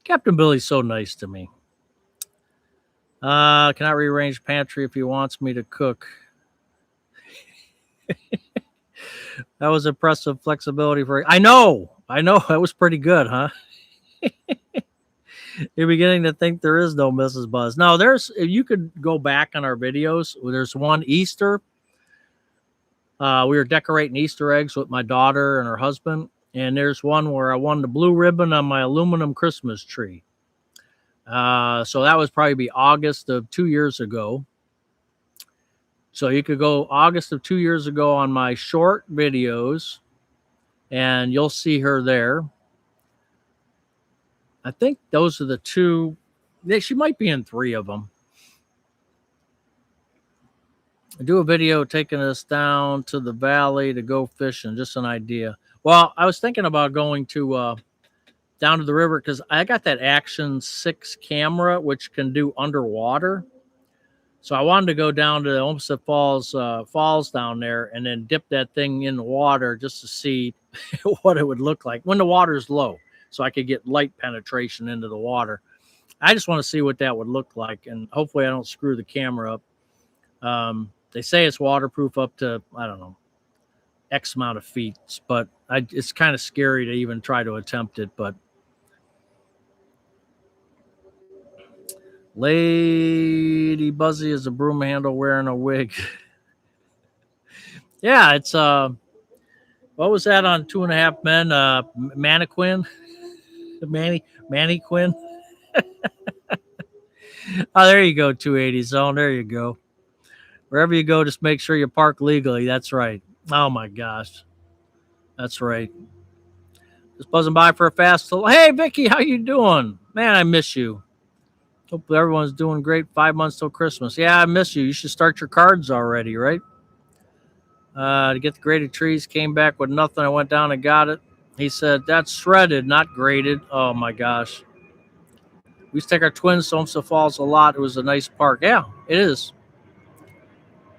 Captain Billy's so nice to me. Cannot rearrange pantry if he wants me to cook. That was impressive flexibility for. I know. That was pretty good, huh? You're beginning to think there is no Mrs. Buzz. No, you could go back on our videos. There's one Easter. We were decorating Easter eggs with my daughter and her husband. And there's one where I won the blue ribbon on my aluminum Christmas tree. So that was probably August of 2 years ago. So you could go August of 2 years ago on my short videos, and you'll see her there. I think those are the two. She might be in 3 of them. I do a video taking us down to the valley to go fishing. Just an idea. Well, I was thinking about going to down to the river because I got that Action 6 camera, which can do underwater. So I wanted to go down to the Olmsted Falls down there and then dip that thing in the water just to see what it would look like when the water's low, so I could get light penetration into the water. I just want to see what that would look like, and hopefully I don't screw the camera up. They say it's waterproof up to, I don't know, X amount of feet, but it's kind of scary to even try to attempt it. But Lady Buzzy is a broom handle wearing a wig. Yeah, it's what was that on 2.5 Men? Mannequin, Mannequin. Oh, there you go, 280 zone. There you go. Wherever you go, just make sure you park legally. That's right. Oh my gosh, that's right. Just buzzing by for a fast. Hey, Vicky, how you doing? Man, I miss you. Hope everyone's doing great. 5 months till Christmas. Yeah, I miss you. You should start your cards already, right? To get the graded trees, came back with nothing. I went down and got it. He said, that's shredded, not graded. Oh my gosh. We used to take our twins to Olmsted Falls a lot. It was a nice park. Yeah, it is.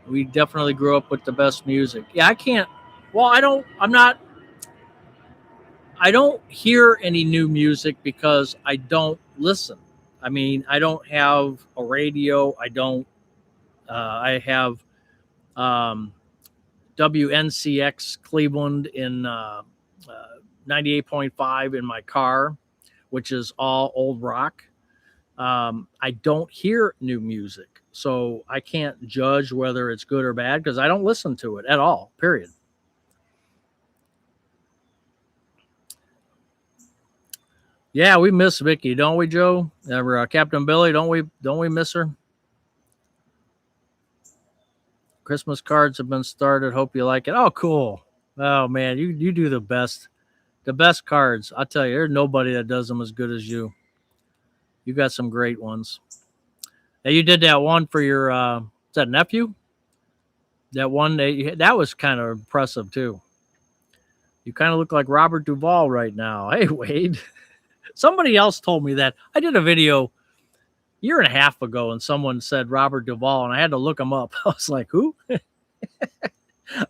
We definitely grew up with the best music. Yeah, I can't. Well, I don't hear any new music because I don't listen. I mean, I don't have a radio. I have WNCX Cleveland in 98.5 in my car, which is all old rock. I don't hear new music, so I can't judge whether it's good or bad because I don't listen to it at all, period. Yeah, we miss Vicky, don't we, Joe? Ever Captain Billy, don't we miss her? Christmas cards have been started. Hope you like it. Oh, cool. Oh man, you do the best cards. I'll tell you, there's nobody that does them as good as you. You got some great ones. And you did that one for your is that nephew? That one that was kind of impressive too. You kind of look like Robert Duvall right now. Hey, Wade. Somebody else told me that. I did a video a year and a half ago and someone said Robert Duvall and I had to look him up. I was like, who?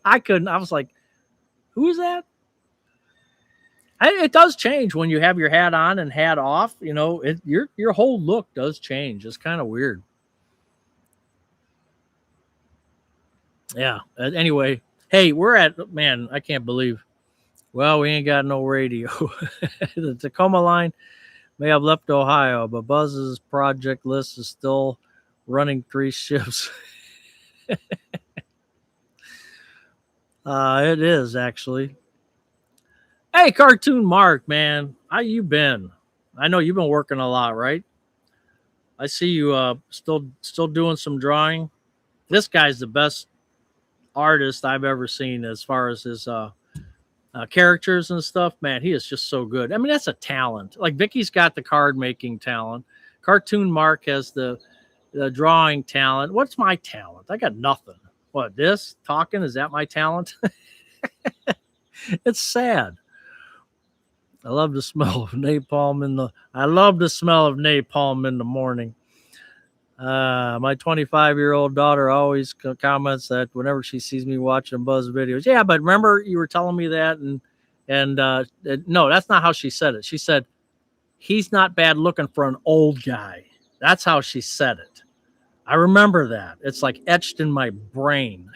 I couldn't. I was like, who is that? It does change when you have your hat on and hat off. You know, your whole look does change. It's kind of weird. Yeah. Anyway, hey, we're at, man, I can't believe. Well, we ain't got no radio. The Tacoma line may have left Ohio, but Buzz's project list is still running 3 shifts. It is actually. Hey, Cartoon Mark, man, how you been? I know you've been working a lot, right? I see you still doing some drawing. This guy's the best artist I've ever seen as far as his characters and stuff. Man, he is just so good. I mean, that's a talent. Like Vicky's got the card making talent. Cartoon Mark has the drawing talent. What's my talent? I got nothing. What, this talking? Is that my talent? It's sad. I love the smell of napalm in the morning. My 25-year-old daughter always comments that whenever she sees me watching Buzz videos. Yeah, but remember you were telling me that, and no, that's not how she said it. She said he's not bad looking for an old guy. That's how she said it. I remember that. It's like etched in my brain.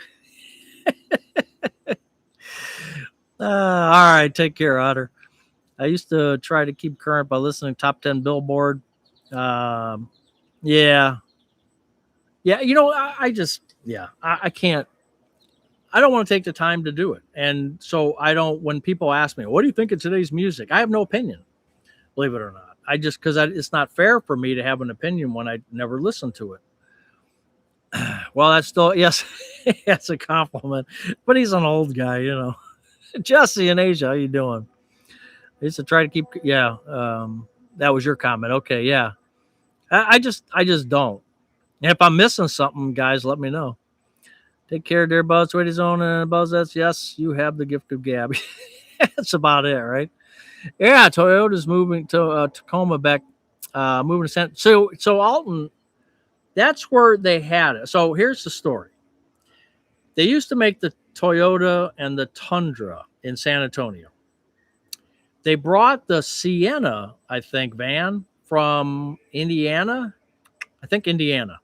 All right, take care, Otter. I used to try to keep current by listening to Top 10 Billboard. Yeah. Yeah, you know, I can't. I don't want to take the time to do it. And so I don't, when people ask me, what do you think of today's music? I have no opinion, believe it or not. Because it's not fair for me to have an opinion when I never listen to it. Well, that's still, yes, that's a compliment. But he's an old guy, you know. Jesse in Asia, how you doing? I used to try to keep, yeah. That was your comment. Okay, yeah. I just don't. And if I'm missing something, guys, let me know. Take care, dear Buzz. Wait his own and Buzz. That's yes, you have the gift of gab. That's about it, right? Yeah, Toyota's moving to Tacoma back, moving to San. So Alton, that's where they had it. So here's the story. They used to make the Toyota and the Tundra in San Antonio. They brought the Sienna, I think, van from Indiana. I think Indiana.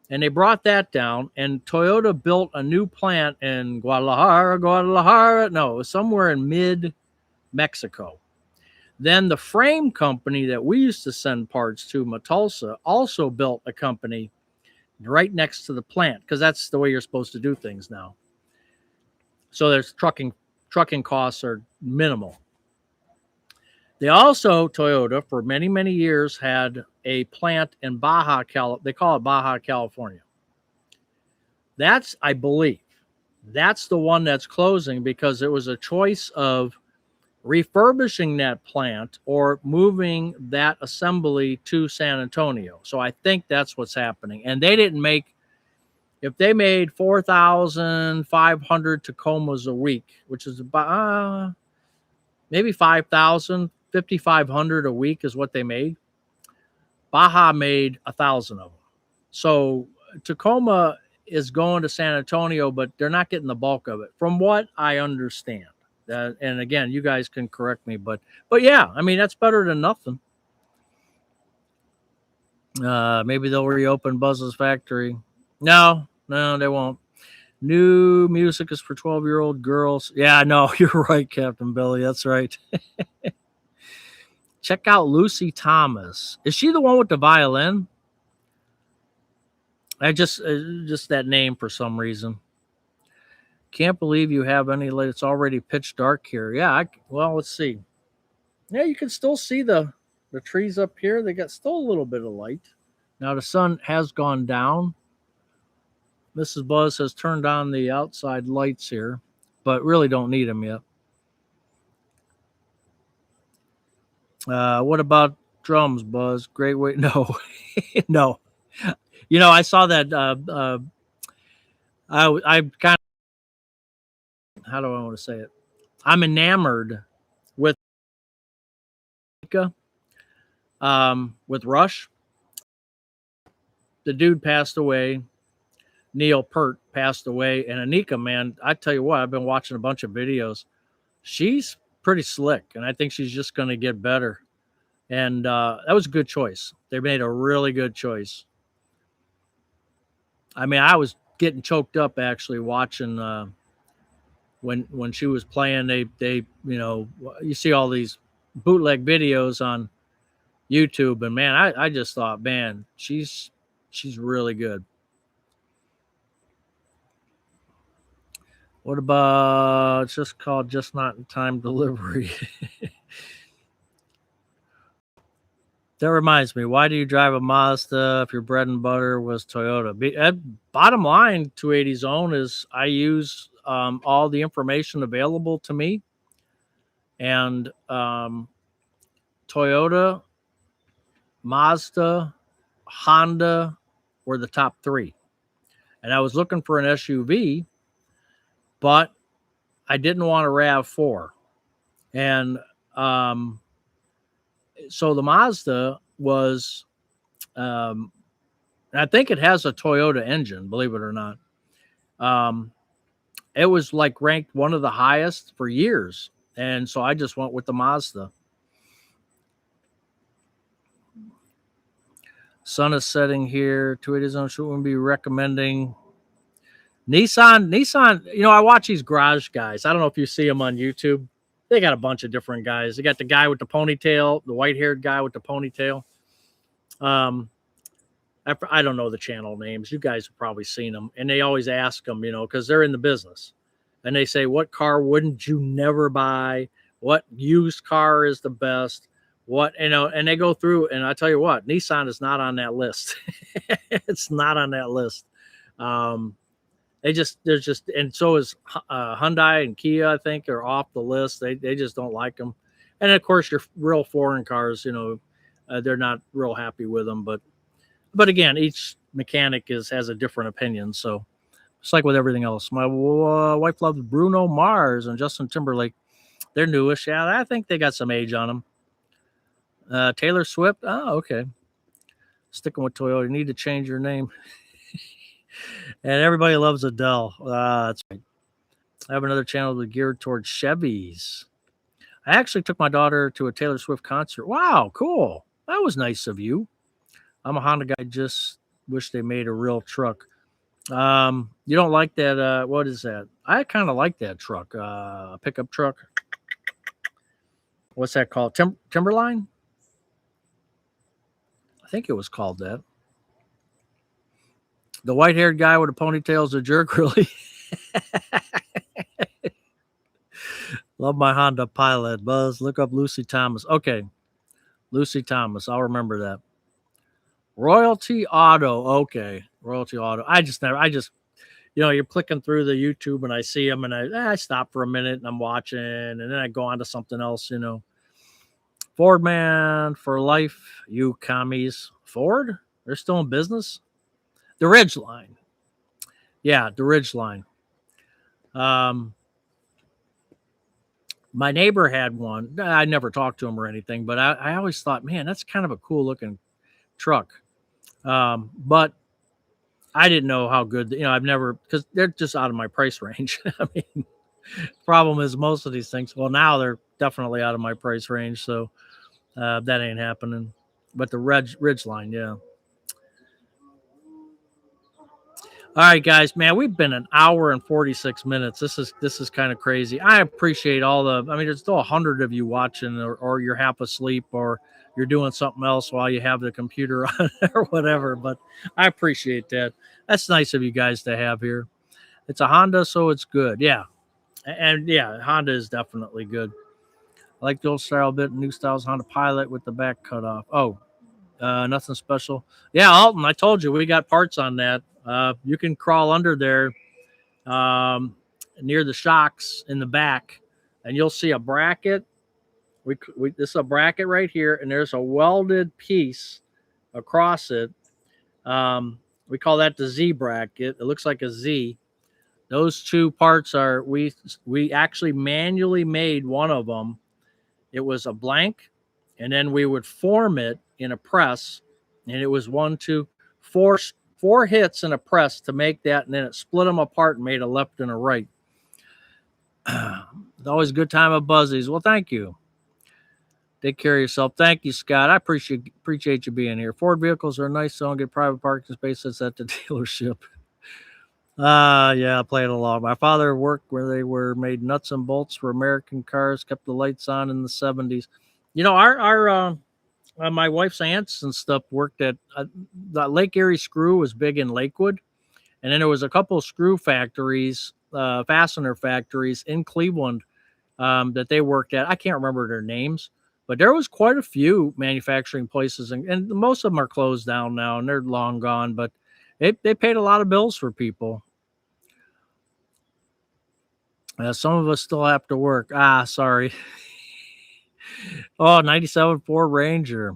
And they brought that down, and Toyota built a new plant in Guadalajara. No, it was somewhere in mid Mexico. Then the frame company that we used to send parts to, Matulsa, also built a company right next to the plant, because that's the way you're supposed to do things now. So there's trucking costs are minimal. They also, Toyota, for many, many years had a plant in Baja, they call it Baja, California. That's, I believe, that's the one that's closing because it was a choice of refurbishing that plant or moving that assembly to San Antonio. So I think that's what's happening. And they didn't make, if they made 4,500 Tacomas a week, which is about maybe 5,000, 5,500 a week is what they made. Baja made 1,000 of them. So Tacoma is going to San Antonio, but they're not getting the bulk of it, from what I understand. And again, you guys can correct me, but yeah, I mean, that's better than nothing. Maybe they'll reopen Buzz's factory. No, they won't. New music is for 12-year-old girls. Yeah, no, you're right, Captain Billy. That's right. Check out Lucy Thomas. Is she the one with the violin? I just that name for some reason. Can't believe you have any light. It's already pitch dark here. Yeah, well, let's see. Yeah, you can still see the trees up here. They got still a little bit of light. Now the sun has gone down. Mrs. Buzz has turned on the outside lights here, but really don't need them yet. What about drums, Buzz? Great way. No, no. You know, I saw that. I kind of, how do I want to say it? I'm enamored with Rush. The dude passed away. Neil Peart passed away, and Anika, man, I tell you what, I've been watching a bunch of videos. She's pretty slick, and I think she's just going to get better. And that was a good choice. They made a really good choice. I mean, I was getting choked up actually watching when she was playing. They you know, you see all these bootleg videos on YouTube, and man, I just thought, man, she's really good. What about, it's just called Just Not in Time Delivery? That reminds me, why do you drive a Mazda if your bread and butter was Toyota? Bottom line, 280 Zone is I use all the information available to me. And Toyota, Mazda, Honda were the top three. And I was looking for an SUV, but I didn't want a RAV4. And so the Mazda was, I think it has a Toyota engine, believe it or not. It was like ranked one of the highest for years. And so I just went with the Mazda. Sun is setting here. 280 Zone should be recommending Nissan. You know, I watch these garage guys. I don't know if you see them on YouTube. They got a bunch of different guys. They got the guy with the ponytail, the white-haired guy with the ponytail. I don't know the channel names. You guys have probably seen them. And they always ask them, you know, because they're in the business. And they say, what car wouldn't you never buy? What used car is the best? What, you know, and they go through, and I tell you what, Nissan is not on that list. It's not on that list. There's just, and so is Hyundai and Kia, I think, are off the list. They just don't like them. And of course, your real foreign cars, you know, they're not real happy with them. But again, each mechanic has a different opinion. So it's like with everything else. My wife loves Bruno Mars and Justin Timberlake. They're newish. Yeah, I think they got some age on them. Taylor Swift. Oh, okay. Sticking with Toyota. You need to change your name. And everybody loves Adele. That's right. I have another channel geared towards Chevys. I actually took my daughter to a Taylor Swift concert. Wow, cool. That was nice of you. I'm a Honda guy. Just wish they made a real truck. You don't like that? What is that? I kind of like that truck. Pickup truck. What's that called? Timberline? I think it was called that. The white-haired guy with a ponytail is a jerk, really. Love my Honda Pilot. Buzz, look up Lucy Thomas. Okay, Lucy Thomas. I'll remember that. Royalty Auto. Okay, Royalty Auto. I just, you're clicking through the YouTube and I see them and I stop for a minute and I'm watching and then I go on to something else, Ford man for life, you commies. Ford? They're still in business? The Ridgeline. Yeah, the Ridgeline. My neighbor had one. I never talked to him or anything, but I always thought, man, that's kind of a cool looking truck. But I didn't know how good, I've never, because they're just out of my price range. I mean, problem is most of these things, well, now they're definitely out of my price range. So that ain't happening. But the Ridgeline, yeah. All right, guys, man, we've been an hour and 46 minutes. This is kind of crazy. I appreciate there's still 100 of you watching or you're half asleep or you're doing something else while you have the computer on or whatever, but I appreciate that. That's nice of you guys to have here. It's a Honda, so it's good. Yeah. And yeah, Honda is definitely good. I like the old style bit, new styles Honda Pilot with the back cut off. Oh, nothing special. Yeah, Alton, I told you we got parts on that. You can crawl under there near the shocks in the back, and you'll see a bracket. This is a bracket right here, and there's a welded piece across it. We call that the Z bracket. It looks like a Z. Those two parts are we actually manually made one of them. It was a blank, and then we would form it in a press, and it was 4 hits in a press to make that, and then it split them apart and made a left and a right. It's always a good time at Buzzies. Well, thank you. Take care of yourself. Thank you, Scott. I appreciate you being here. Ford vehicles are nice, so don't get private parking spaces at the dealership. Yeah, I played along. My father worked where they were made nuts and bolts for American cars, kept the lights on in the 70s. Our my wife's aunts and stuff worked at the Lake Erie Screw was big in Lakewood. And then there was a couple of screw factories, fastener factories in Cleveland that they worked at. I can't remember their names, but there was quite a few manufacturing places, and most of them are closed down now and they're long gone, but they paid a lot of bills for people. Some of us still have to work. Sorry. Oh, 97 Ford Ranger.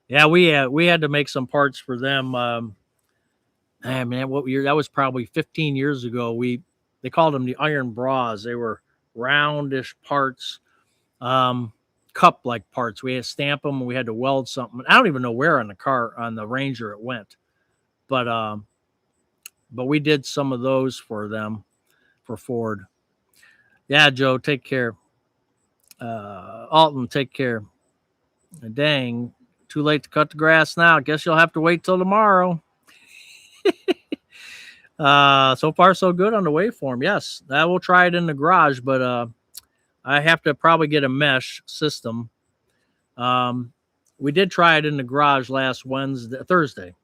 Yeah, we had to make some parts for them. Man, what year? That was probably 15 years ago. They called them the Iron Bras. They were roundish parts, cup-like parts. We had to stamp them, and we had to weld something. I don't even know where on the Ranger it went, but we did some of those for them, for Ford. Yeah, Joe, take care. Alton, take care. Dang, too late to cut the grass now. Guess you'll have to wait till tomorrow. So far so good on the waveform. Yes, I will try it in the garage, but I have to probably get a mesh system. We did try it in the garage last Thursday,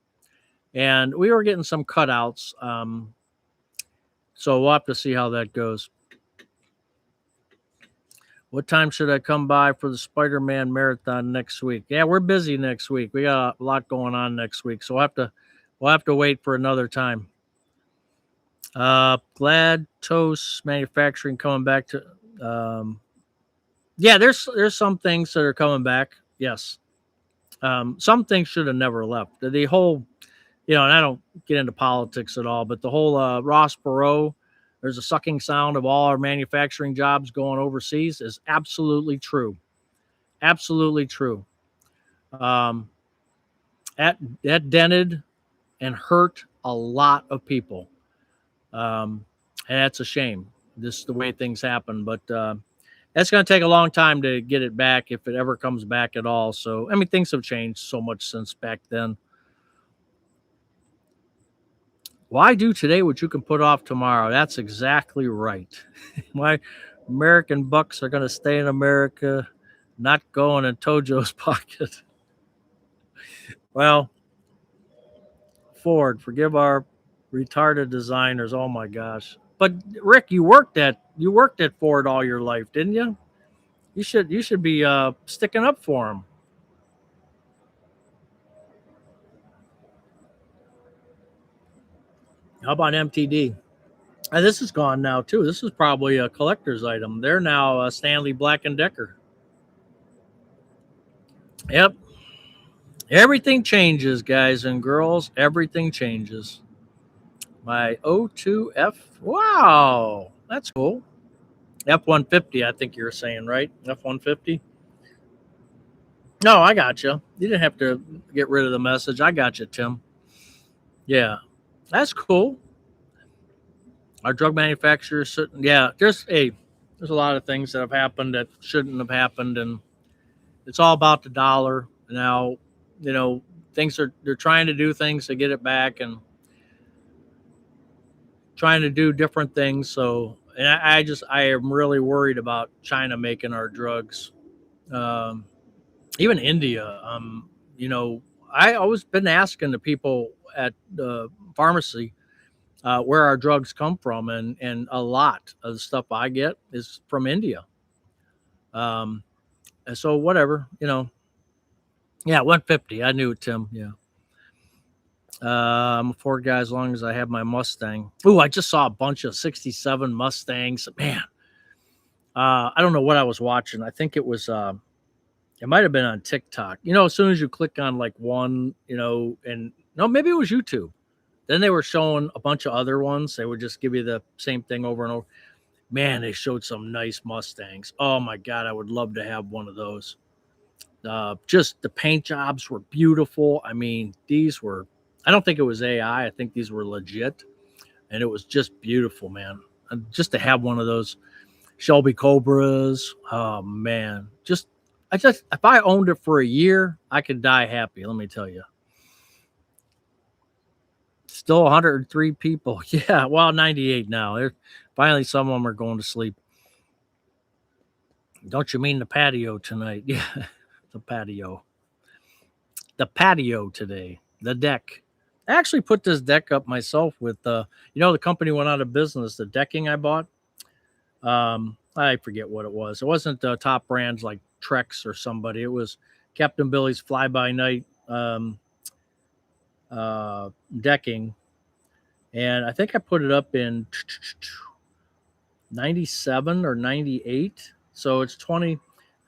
and we were getting some cutouts. So we'll have to see how that goes. What time should I come by for the Spider-Man marathon next week? Yeah, we're busy next week. We got a lot going on next week, so we'll have to wait for another time. Glad Toast Manufacturing coming back to. Yeah, there's some things that are coming back. Yes, some things should have never left. The whole, and I don't get into politics at all, but the whole Ross Perot. There's a sucking sound of all our manufacturing jobs going overseas is absolutely true. Absolutely true. That dented and hurt a lot of people. And that's a shame. This is the way things happen. But That's going to take a long time to get it back if it ever comes back at all. So, I mean, things have changed so much since back then. Why do today what you can put off tomorrow? That's exactly right. My American bucks are going to stay in America, not going in Tojo's pocket. Well, Ford, forgive our retarded designers. Oh my gosh. But Rick, you worked at Ford all your life, didn't you? You should be sticking up for them. How about MTD? And this is gone now too. This is probably a collector's item. They're now Stanley Black and Decker. Yep. Everything changes, guys and girls. Everything changes. My O2F. Wow. That's cool. F 150, I think you were saying, right? F 150. No, I got you. You didn't have to get rid of the message. I got you, Tim. Yeah. That's cool. Our drug manufacturers, yeah, there's a lot of things that have happened that shouldn't have happened. And it's all about the dollar. Now, you know, they're trying to do things to get it back and trying to do different things. So, and I am really worried about China making our drugs. Um, Even India. You know, I always been asking the people at the pharmacy where our drugs come from, and a lot of the stuff I get is from India. Um, and so whatever, you know, yeah, 150. I knew it, Tim. Yeah. I'm a Ford guy as long as I have my Mustang. Ooh, I just saw a bunch of 67 Mustangs. Man, I don't know what I was watching. I think it was it might have been on TikTok. You know, as soon as you click on like one, you know, and no, maybe it was YouTube. Then they were showing a bunch of other ones. They would just give you the same thing over and over. Man, they showed some nice Mustangs. Oh my God, I would love to have one of those. Just the paint jobs were beautiful. I mean, I don't think it was AI. I think these were legit. And it was just beautiful, man. And just to have one of those Shelby Cobras. Oh man, if I owned it for a year, I could die happy. Let me tell you. Still 103 people. Yeah, well, 98 now. Finally, some of them are going to sleep. Don't you mean the patio tonight? Yeah, the patio. The patio today. The deck. I actually put this deck up myself with the company went out of business. The decking I bought. I forget what it was. It wasn't top brands like Trex or somebody. It was Captain Billy's Fly By Night decking, and I think I put it up in 97 or 98. So it's 20.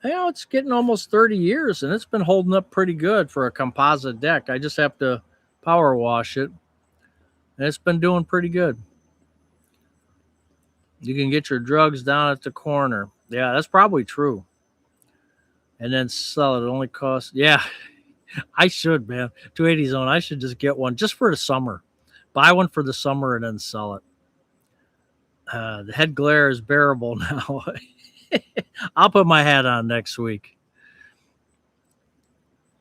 It's getting almost 30 years, and it's been holding up pretty good for a composite deck. I just have to power wash it, and it's been doing pretty good. You can get your drugs down at the corner. Yeah, that's probably true. And then sell it. It only costs, yeah, I should, man. 280 zone. I should just get one just for the summer. Buy one for the summer and then sell it. The head glare is bearable now. I'll put my hat on next week.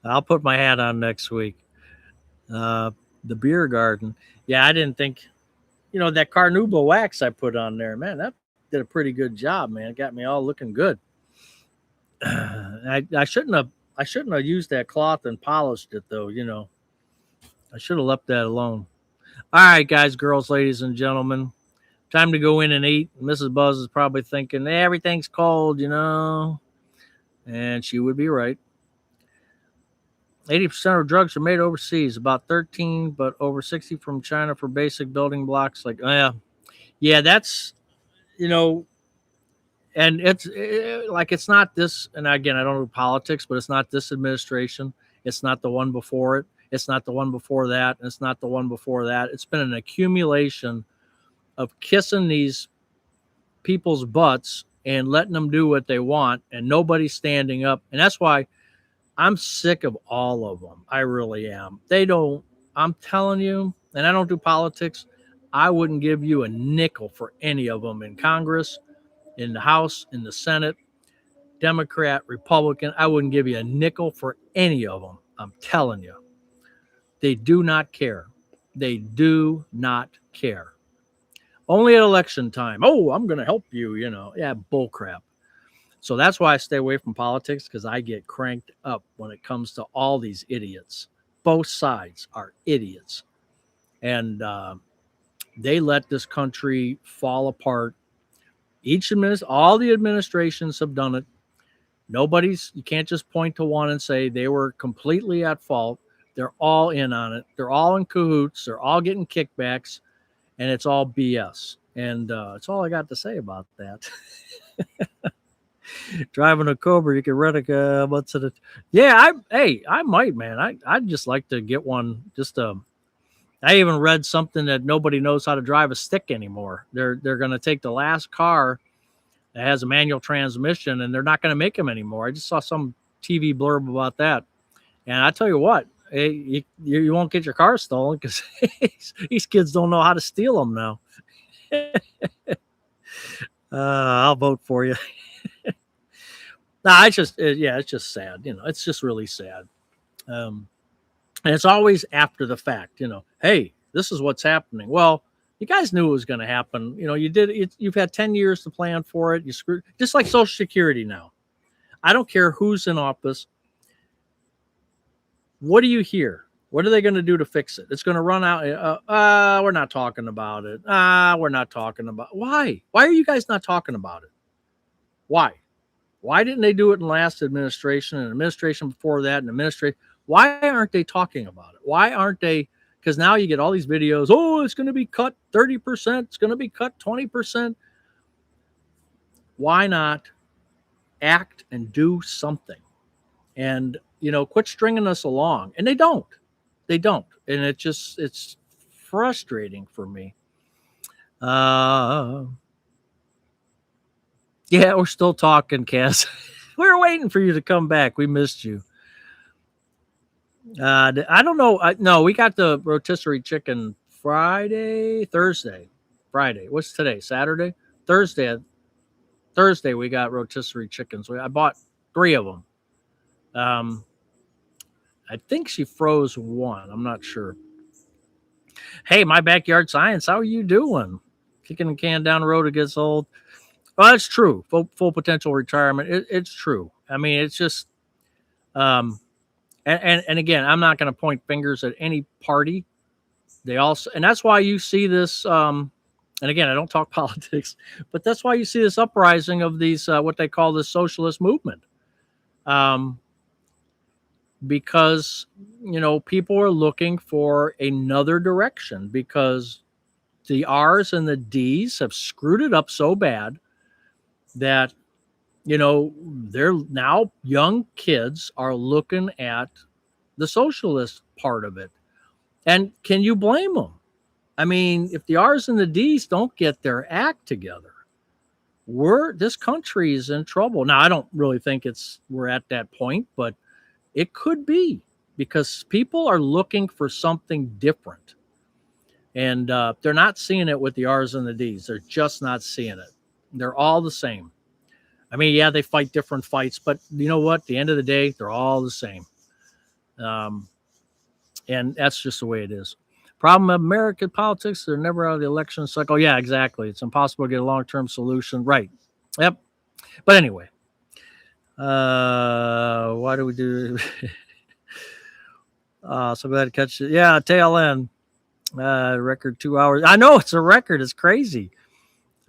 I'll put my hat on next week. The beer garden. Yeah, I didn't think, that Carnauba wax I put on there, man, that did a pretty good job, man. It got me all looking good. I shouldn't have used that cloth and polished it though. I should have left that alone. All right, guys, girls, ladies, and gentlemen, time to go in and eat. Mrs. Buzz is probably thinking everything's cold, and she would be right. 80% of drugs are made overseas, about 13, but over 60 from China for basic building blocks. Like, yeah, that's, and it's not this. And again, I don't know politics, but it's not this administration. It's not the one before it. It's not the one before that. And it's not the one before that. It's been an accumulation of kissing these people's butts and letting them do what they want, and nobody's standing up. And that's why I'm sick of all of them. I really am. I'm telling you, and I don't do politics. I wouldn't give you a nickel for any of them in Congress, in the House, in the Senate. Democrat, Republican. I wouldn't give you a nickel for any of them. I'm telling you. They do not care. They do not care. Only at election time. Oh, I'm going to help you, Yeah, bull crap. So that's why I stay away from politics, because I get cranked up when it comes to all these idiots. Both sides are idiots. And they let this country fall apart. All the administrations have done it. You can't just point to one and say they were completely at fault. They're all in on it. They're all in cahoots. They're all getting kickbacks, and it's all BS. And that's all I got to say about that. Driving a Cobra, you can rent a what's it? Yeah, I might, man. I'd just like to get one. I even read something that nobody knows how to drive a stick anymore. They're going to take the last car that has a manual transmission, and they're not going to make them anymore. I just saw some TV blurb about that, and I tell you what, you won't get your car stolen, because these kids don't know how to steal them now. I'll vote for you. No, it's just sad. It's just really sad. And it's always after the fact, hey, this is what's happening. Well, you guys knew it was going to happen. You've had 10 years to plan for it. You screwed, just like Social Security now. I don't care who's in office. What do you hear? What are they going to do to fix it? It's going to run out. We're not talking about it. We're not talking about. Why? Why are you guys not talking about it? Why? Why didn't they do it in last administration and administration before that and administration? Why aren't they talking about it? Why aren't they? Because now you get all these videos. Oh, it's going to be cut 30%. It's going to be cut 20%. Why not act and do something? And, quit stringing us along. And they don't. They don't. And it's frustrating for me. Yeah, we're still talking, Cass. We were waiting for you to come back. We missed you. I don't know. No, we got the rotisserie chicken Thursday. Friday. What's today? Saturday? Thursday we got rotisserie chickens. I bought 3 of them. I think she froze one. I'm not sure. Hey, my backyard science. How are you doing? Kicking the can down the road, it gets old. Well, that's true. Full potential retirement. It's true. I mean, it's just, and again, I'm not going to point fingers at any party. And that's why you see this. And again, I don't talk politics, but that's why you see this uprising of these, what they call the socialist movement. Because, people are looking for another direction, because the R's and the D's have screwed it up so bad that, they're now young kids are looking at the socialist part of it. And can you blame them? I mean, if the R's and the D's don't get their act together, this country is in trouble. Now, I don't really think we're at that point, but it could be, because people are looking for something different. And they're not seeing it with the R's and the D's. They're just not seeing it. They're all the same. I mean, yeah, they fight different fights, but you know what? At the end of the day, they're all the same. And that's just the way it is. Problem of American politics, they're never out of the election cycle. Yeah, exactly. It's impossible to get a long-term solution. Right. Yep. But anyway, why do we do? So glad to catch it. Yeah, tail end. Record 2 hours. I know it's a record. It's crazy.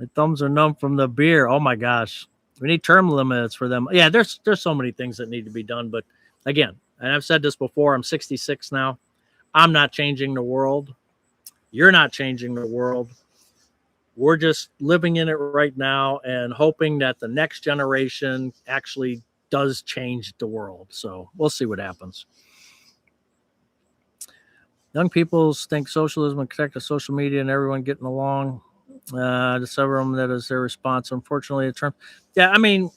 The thumbs are numb from the beer. Oh my gosh. We need term limits for them. Yeah, there's so many things that need to be done. But again, and I've said this before, I'm 66 now. I'm not changing the world. You're not changing the world. We're just living in it right now and hoping that the next generation actually does change the world. So we'll see what happens. Young people think socialism and connect to social media and everyone getting along. To several of them, that is their response. Unfortunately, the term. Yeah, I mean,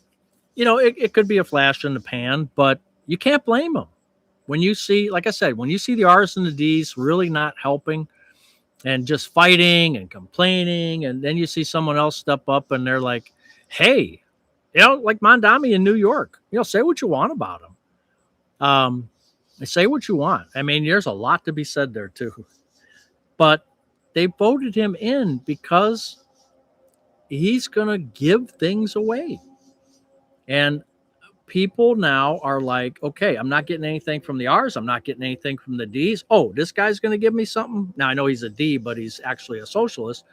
it could be a flash in the pan, but you can't blame them. When you see, like I said, when you see the R's and the D's really not helping and just fighting and complaining, and then you see someone else step up and they're like, hey, like Mondami in New York. Say what you want about him. Say what you want. I mean, there's a lot to be said there too. But they voted him in because he's going to give things away. And people now are like, okay, I'm not getting anything from the R's. I'm not getting anything from the D's. Oh, this guy's going to give me something. Now, I know he's a D, but he's actually a socialist.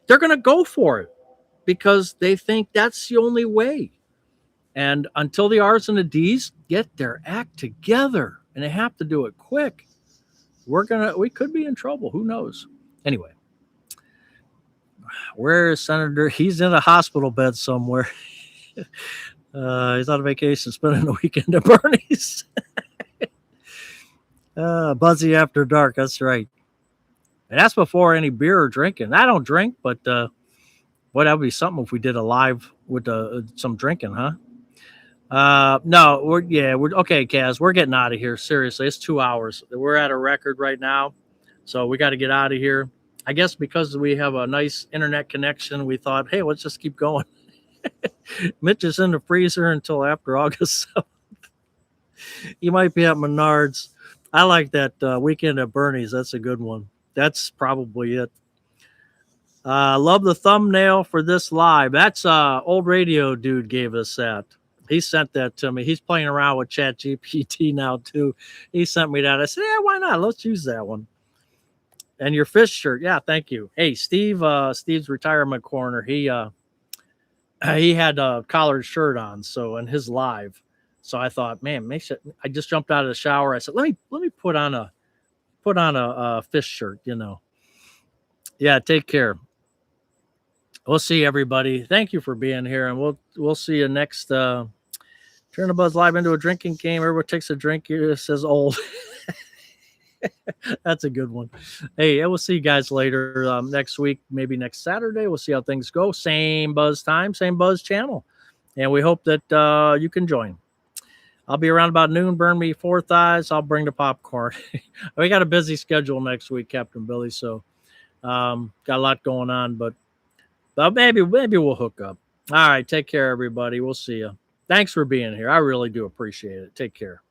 They're going to go for it because they think that's the only way. And until the R's and the D's get their act together, and they have to do it quick, we could be in trouble. Who knows? Anyway, where is Senator? He's in a hospital bed somewhere. He's on vacation, spending the weekend at Bernie's. Buzzy after dark. That's right. And that's before any beer or drinking. I don't drink, but that would be something if we did a live with some drinking, huh? No, we're okay, Kaz. We're getting out of here. Seriously, it's 2 hours. We're at a record right now, so we got to get out of here. I guess because we have a nice internet connection, we thought, hey, let's just keep going. Mitch is in the freezer until after August 7th. You might be at Menards. I like that weekend at Bernie's. That's a good one. That's probably it. Love the thumbnail for this live. That's old radio dude gave us that. He sent that to me. He's playing around with ChatGPT now too. He sent me that. I said, yeah, why not? Let's use that one. And your fish shirt. Yeah, thank you. Hey, Steve's retirement corner. He had a collared shirt on, so in his live. So I thought, man, I just jumped out of the shower. I said, let me put on a fish shirt, Yeah, take care. We'll see everybody. Thank you for being here, and we'll see you next Turn the Buzz Live into a drinking game. Everyone takes a drink here, says old. That's a good one. Hey, we'll see you guys later next week, maybe next Saturday. We'll see how things go. Same Buzz time, same Buzz channel. And we hope that you can join. I'll be around about noon. Burn me 4 thighs. I'll bring the popcorn. We got a busy schedule next week, Captain Billy. So got a lot going on, but maybe we'll hook up. All right. Take care, everybody. We'll see you. Thanks for being here. I really do appreciate it. Take care.